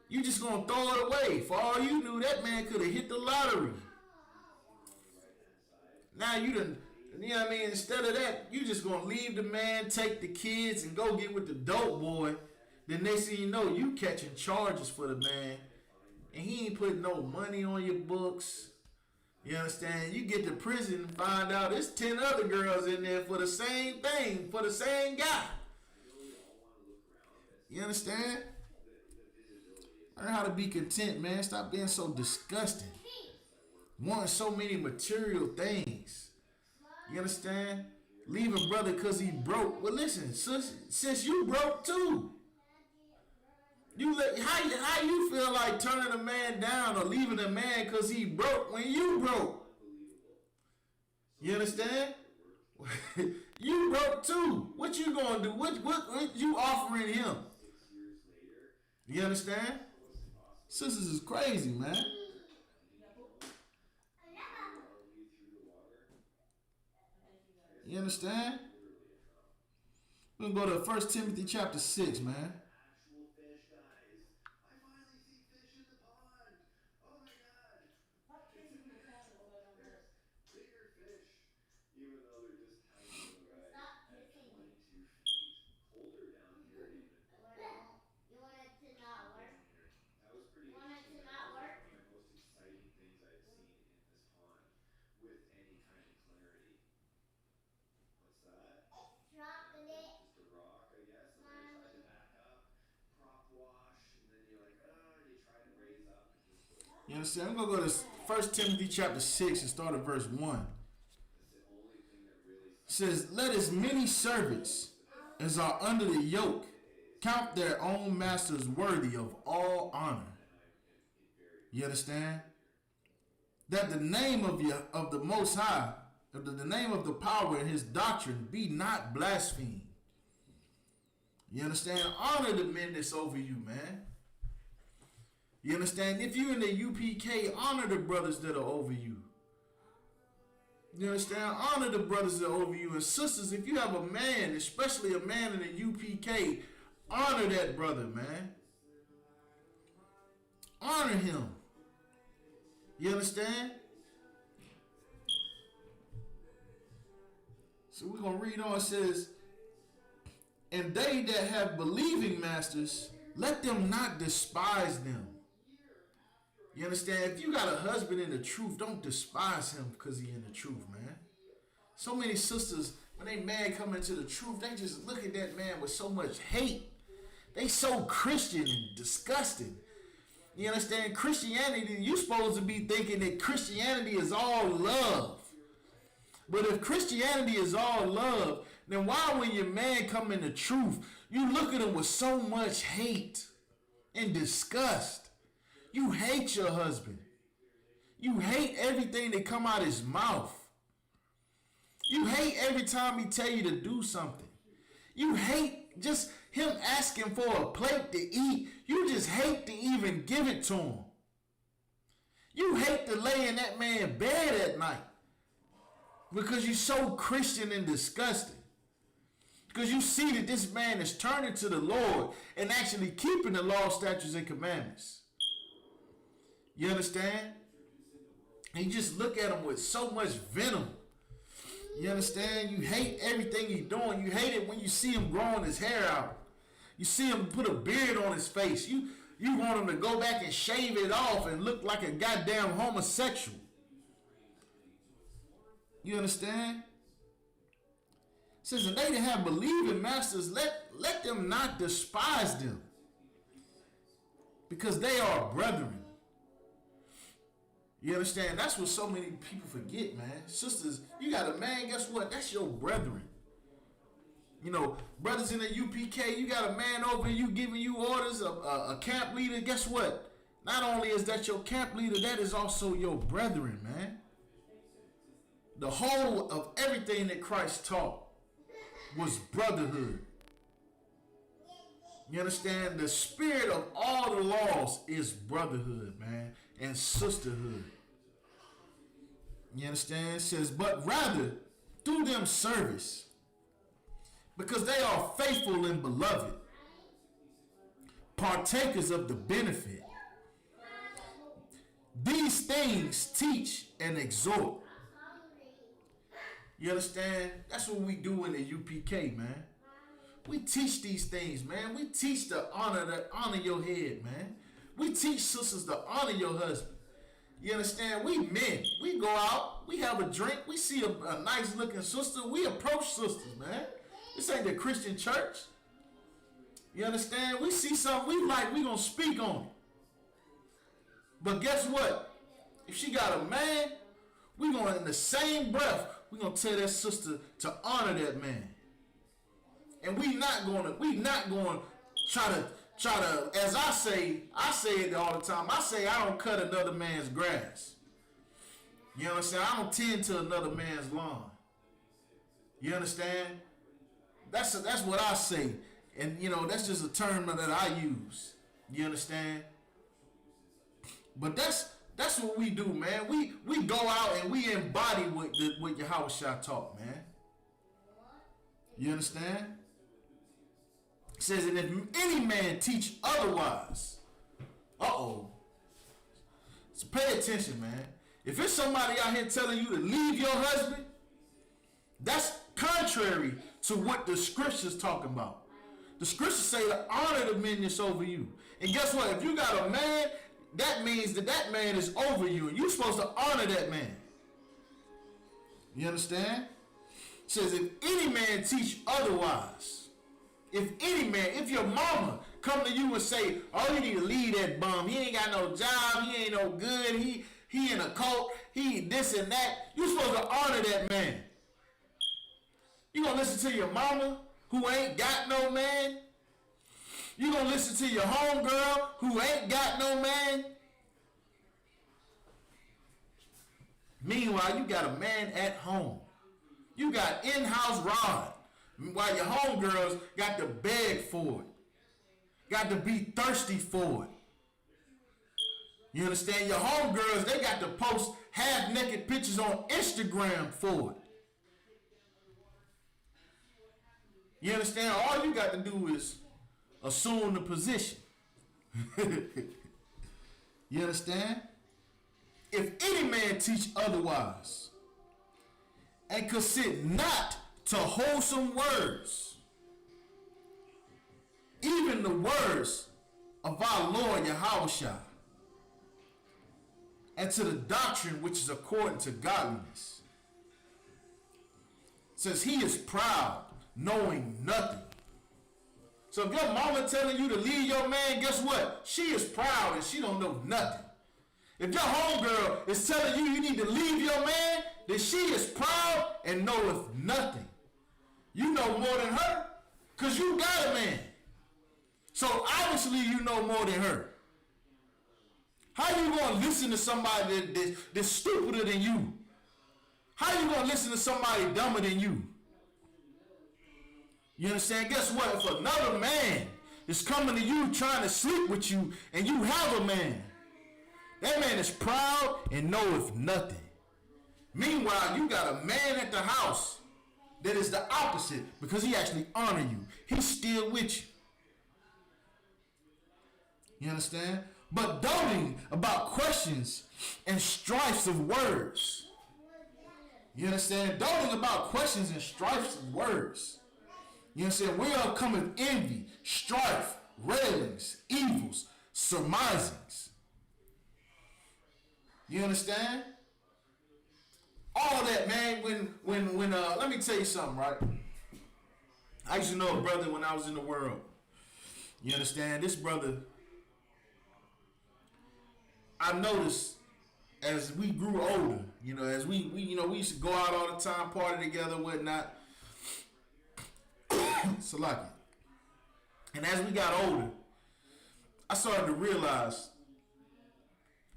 You just gonna throw it away. For all you knew, that man could have hit the lottery. Now you done, instead of that, you just gonna leave the man, take the kids, and go get with the dope boy. Then next thing you know, you catching charges for the man, and he ain't putting no money on your books. You understand? You get to prison and find out there's 10 other girls in there for the same thing, for the same guy. You understand? Learn how to be content, man. Stop being so disgusting. Wanting so many material things. You understand? Leave a brother because he broke. Well, listen, since you broke too. How you feel like turning a man down or leaving a man because he broke when you broke? You understand? You broke too. What you gonna do? What you offering him? You understand? Sisters is crazy, man. You understand? We're gonna go to 1 Timothy chapter 6, man. You understand? I'm going to go to 1 Timothy chapter 6 and start at verse 1. It says, let as many servants as are under the yoke count their own masters worthy of all honor. You understand? That the name of the Most High, the name of the power in his doctrine be not blasphemed. You understand? Honor the men that's over you, man. You understand? If you're in the UPK, honor the brothers that are over you. You understand? Honor the brothers that are over you. And sisters, if you have a man, especially a man in the UPK, honor that brother, man. Honor him. You understand? So we're going to read on. It says, and they that have believing masters, let them not despise them. You understand? If you got a husband in the truth, don't despise him because he in the truth, man. So many sisters, when they man come into the truth, they just look at that man with so much hate. They so Christian and disgusting. You understand? Christianity, you supposed to be thinking that Christianity is all love. But if Christianity is all love, then why when your man come in the truth, you look at him with so much hate and disgust? You hate your husband. You hate everything that come out his mouth. You hate every time he tell you to do something. You hate just him asking for a plate to eat. You just hate to even give it to him. You hate to lay in that man's bed at night because you're so Christian and disgusting. Because you see that this man is turning to the Lord and actually keeping the law, statutes, and commandments. You understand? And you just look at him with so much venom. You understand? You hate everything he's doing. You hate it when you see him growing his hair out. You see him put a beard on his face. You want him to go back and shave it off and look like a goddamn homosexual. You understand? It says, and they that have believing masters, let them not despise them, because they are brethren. You understand? That's what so many people forget, man. Sisters, you got a man, guess what? That's your brethren. You know, brothers in the UPK, you got a man over you giving you orders, a camp leader. Guess what? Not only is that your camp leader, that is also your brethren, man. The whole of everything that Christ taught was brotherhood. You understand? The spirit of all the laws is brotherhood, man, and sisterhood. You understand? It says, but rather do them service, because they are faithful and beloved, partakers of the benefit. These things teach and exhort. You understand? That's what we do in the UPK, man. We teach these things, man. We teach to honor your head, man. We teach sisters to honor your husband. You understand? We men, we go out, we have a drink, we see a nice looking sister, we approach sisters, man. This ain't the Christian church. You understand? We see something we like, we gonna speak on it. But guess what? If she got a man, we gonna, in the same breath, we gonna tell that sister to honor that man. And we not gonna try to, as I say it all the time. I say I don't cut another man's grass. You understand? I don't tend to another man's lawn. You understand? That's what I say. And you know, that's just a term that I use. You understand? But that's what we do, man. We go out and we embody what YAHANNA taught, man. You understand? It says, and if any man teach otherwise, so pay attention, man. If it's somebody out here telling you to leave your husband, that's contrary to what the scriptures talking about. The scriptures say to honor the men that's over you. And guess what? If you got a man, that means that man is over you, and you're supposed to honor that man. You understand? It says, if any man teach otherwise, if your mama come to you and say, oh, you need to leave that bum, he ain't got no job, he ain't no good, he in a cult, he this and that, you're supposed to honor that man. You gonna listen to your mama who ain't got no man? You gonna listen to your homegirl who ain't got no man? Meanwhile, you got a man at home. You got in-house rod. While your homegirls got to beg for it. Got to be thirsty for it. You understand? Your homegirls, they got to post half-naked pictures on Instagram for it. You understand? All you got to do is assume the position. You understand? If any man teach otherwise, and consent not to wholesome words, even the words of our Lord YAHANNA, and to the doctrine which is according to godliness. It says he is proud, knowing nothing. So if your mama telling you to leave your man, guess what? She is proud and she don't know nothing. If your homegirl is telling you need to leave your man, then she is proud and knoweth nothing. You know more than her because you got a man. So obviously you know more than her. How you going to listen to somebody that's stupider than you? How you going to listen to somebody dumber than you? You understand? Guess what? If another man is coming to you trying to sleep with you and you have a man, that man is proud and knoweth nothing. Meanwhile, you got a man at the house that is the opposite because he actually honor you. He's still with you. You understand? But doting about questions and strifes of words. You understand? Doting about questions and strifes of words. You understand? Whereof cometh envy, strife, railings, evils, surmisings. You understand? All that, man. When let me tell you something, right? I used to know a brother when I was in the world. You understand? This brother, I noticed as we grew older, as we used to go out all the time, party together, whatnot. Salaki. And as we got older, I started to realize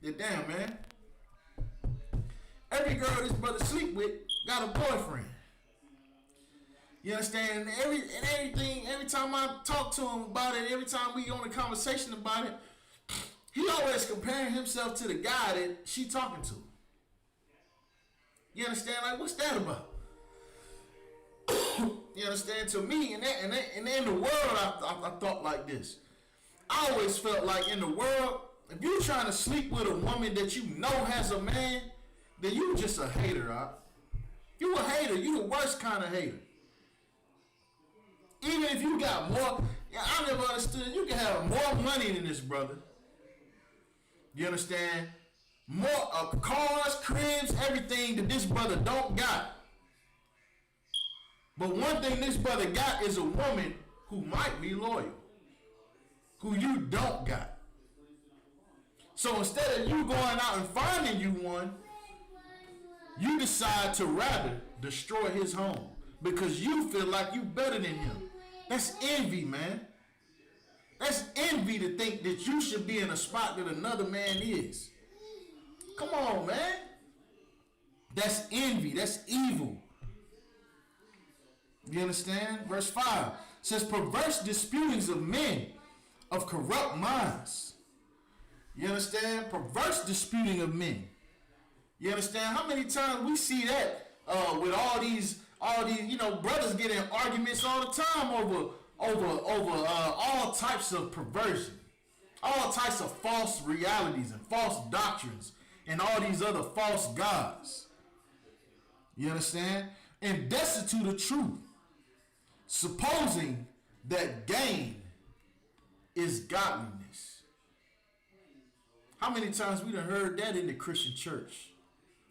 that, damn, man, every girl this brother sleep with got a boyfriend. You understand? And everything, every time I talk to him about it, every time we on a conversation about it, he always comparing himself to the guy that she talking to. You understand? Like, what's that about? You understand? To me, and in the world, I thought like this. I always felt like in the world, if you're trying to sleep with a woman that you know has a man, then you just a hater, right? You a hater. You the worst kind of hater. Even if you got more, I never understood, you can have more money than this brother. You understand? More cars, cribs, everything that this brother don't got. But one thing this brother got is a woman who might be loyal, who you don't got. So instead of you going out and finding you one, you decide to rather destroy his home because you feel like you better than him. That's envy, man. That's envy to think that you should be in a spot that another man is. Come on, man. That's envy. That's evil. You understand? Verse 5 says, perverse disputings of men of corrupt minds. You understand? Perverse disputing of men. You understand? How many times we see that with all these, brothers get in arguments all the time over all types of perversion, all types of false realities and false doctrines and all these other false gods. You understand? And destitute of truth, supposing that gain is godliness. How many times we done heard that in the Christian church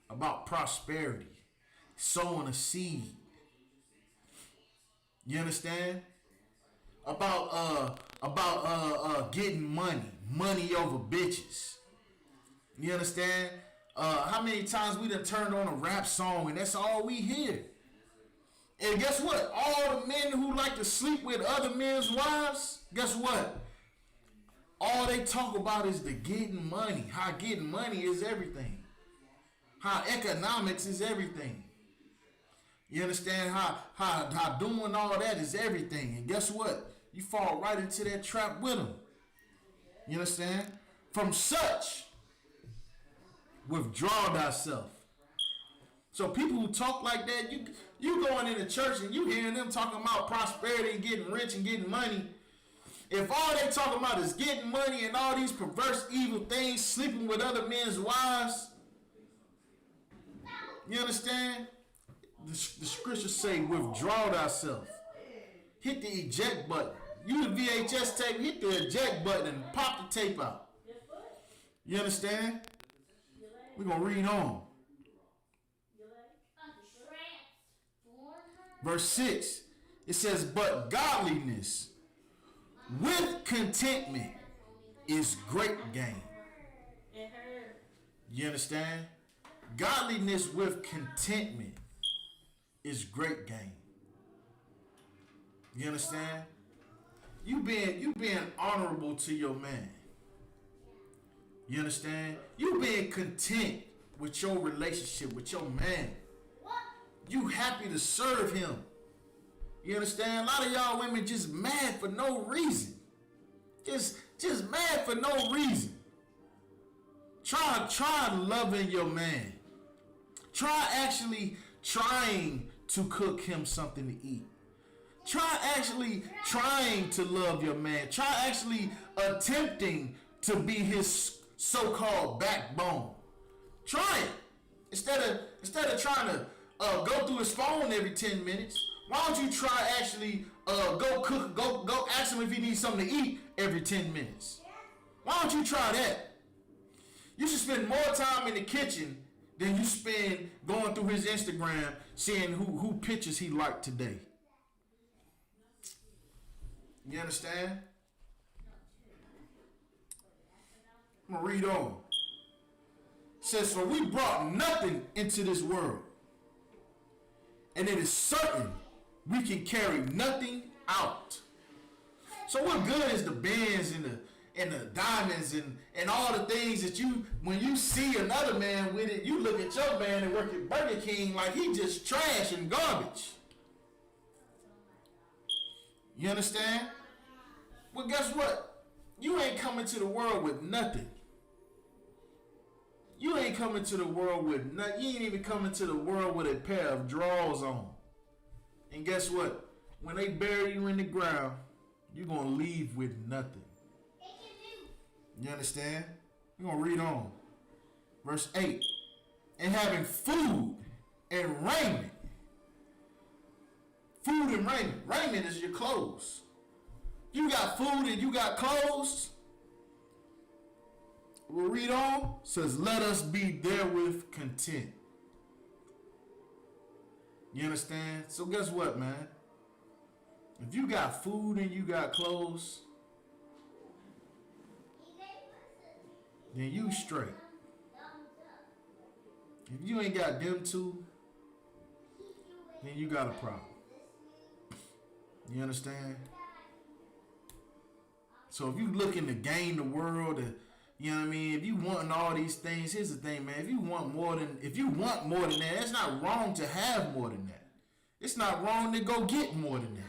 about prosperity, sowing a seed? You understand? About getting money over bitches. You understand? How many times we done turned on a rap song and that's all we hear? And guess what? All the men who like to sleep with other men's wives, guess what? All they talk about is the getting money. How getting money is everything. How economics is everything. You understand? How doing all that is everything. And guess what? You fall right into that trap with them. You understand? From such, withdraw thyself. So people who talk like that, you going into church and you hearing them talking about prosperity and getting rich and getting money. If all they talking about is getting money and all these perverse evil things, sleeping with other men's wives, you understand? The scriptures say, withdraw thyself. Hit the eject button. You the VHS tape, hit the eject button and pop the tape out. You understand? We're going to read on. Verse 6. It says, but godliness with contentment is great gain. You understand? Godliness with contentment is great gain. You understand? You being honorable to your man. You understand? You being content with your relationship with your man. You happy to serve him. You understand? A lot of y'all women just mad for no reason. Just mad for no reason. Try loving your man. Try actually trying to cook him something to eat. Try actually trying to love your man. Try actually attempting to be his so-called backbone. Try it. Instead of trying to go through his phone every 10 minutes, why don't you try actually go ask him if he needs something to eat every 10 minutes? Why don't you try that? You should spend more time in the kitchen than you spend going through his Instagram seeing who pictures he liked today. You understand? I'm going to read on. It says, for we brought nothing into this world, and it is certain we can carry nothing out. So what good is the Benz and the diamonds and all the things that when you see another man with it, you look at your man and work at Burger King like he just trash and garbage. You understand? Well, guess what? You ain't coming to the world with nothing. You ain't coming to the world with nothing. You ain't even coming to the world with a pair of drawers on. And guess what? When they bury you in the ground, you're going to leave with nothing. You understand? We're going to read on. Verse 8. And having food and raiment. Food and raiment. Raiment is your clothes. You got food and you got clothes. We'll read on. It says, let us be therewith content. You understand? So guess what, man? If you got food and you got clothes, then you straight. If you ain't got them two, then you got a problem. You understand? So if you looking to gain the world, you know what I mean? If you wanting all these things, here's the thing, man. If you want more than that, it's not wrong to have more than that. It's not wrong to go get more than that.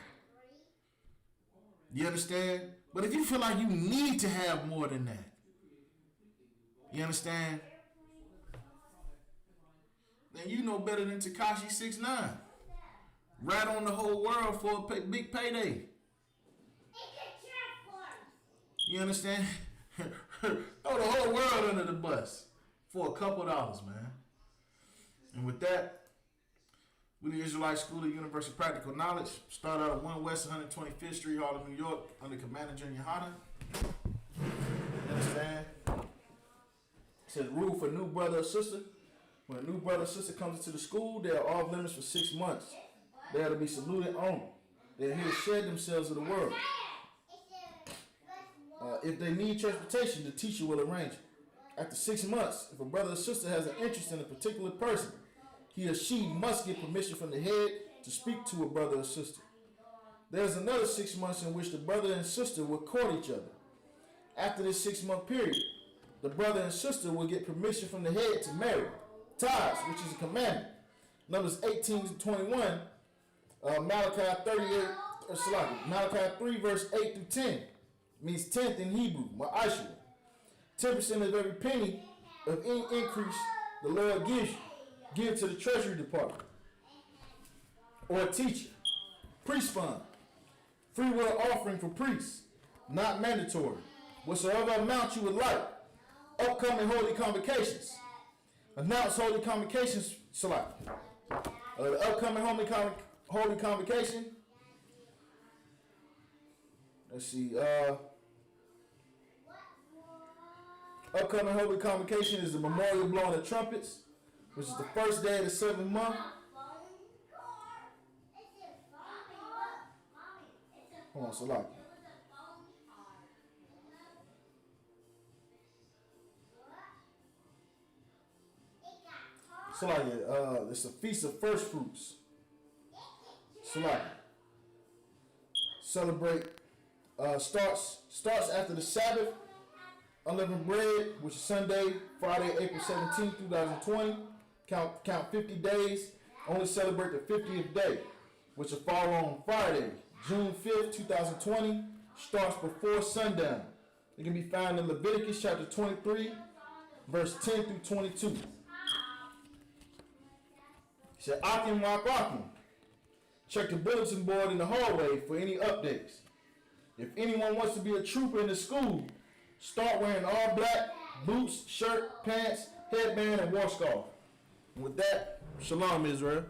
You understand? But if you feel like you need to have more than that, you understand? Then you know better than Tekashi 6ix9ine. Rat on the whole world for a big payday. You understand? Throw the whole world under the bus for a couple dollars, man. And with that, we the Israelite School of Universal Practical Knowledge. Start out at 1 West 125th Street, Harlem, New York, under Commander General YAHANNA. You understand? It says rule for new brother or sister. When a new brother or sister comes into the school, they are off limits for 6 months. They are to be saluted only. They are here to shed themselves of the world. If they need transportation, the teacher will arrange it. After 6 months, if a brother or sister has an interest in a particular person, he or she must get permission from the head to speak to a brother or sister. There's another 6 months in which the brother and sister will court each other. After this 6-month period, the brother and sister will get permission from the head to marry. Ties, which is a commandment. Numbers 18 to 21, Malachi 3, verse 8 through 10. Means 10th in Hebrew, I.S.U.P.K. 10% of every penny of any increase the Lord gives you, give to the Treasury Department or a teacher. Priest fund, free will offering for priests, not mandatory. Whatsoever amount you would like. Upcoming holy convocations. Announce holy convocations. The upcoming holy convocation. Let's see. Upcoming Holy Convocation is the Memorial Blowing of Trumpets, which is the first day of the 7th month. Hold on, Salaki. Salaki, it's a Feast of First Fruits. Salaki. Celebrate, starts after the Sabbath, unleavened bread, which is Sunday, Friday, April 17, 2020. Count 50 days. Only celebrate the 50th day, which will fall on Friday, June 5th, 2020. Starts before sundown. It can be found in Leviticus chapter 23, verse 10 through 22. He said, Akim Wak Akim. Check the bulletin board in the hallway for any updates. If anyone wants to be a trooper in the school, start wearing all black, boots, shirt, pants, headband, and war scarf. And with that, Shalom, Israel.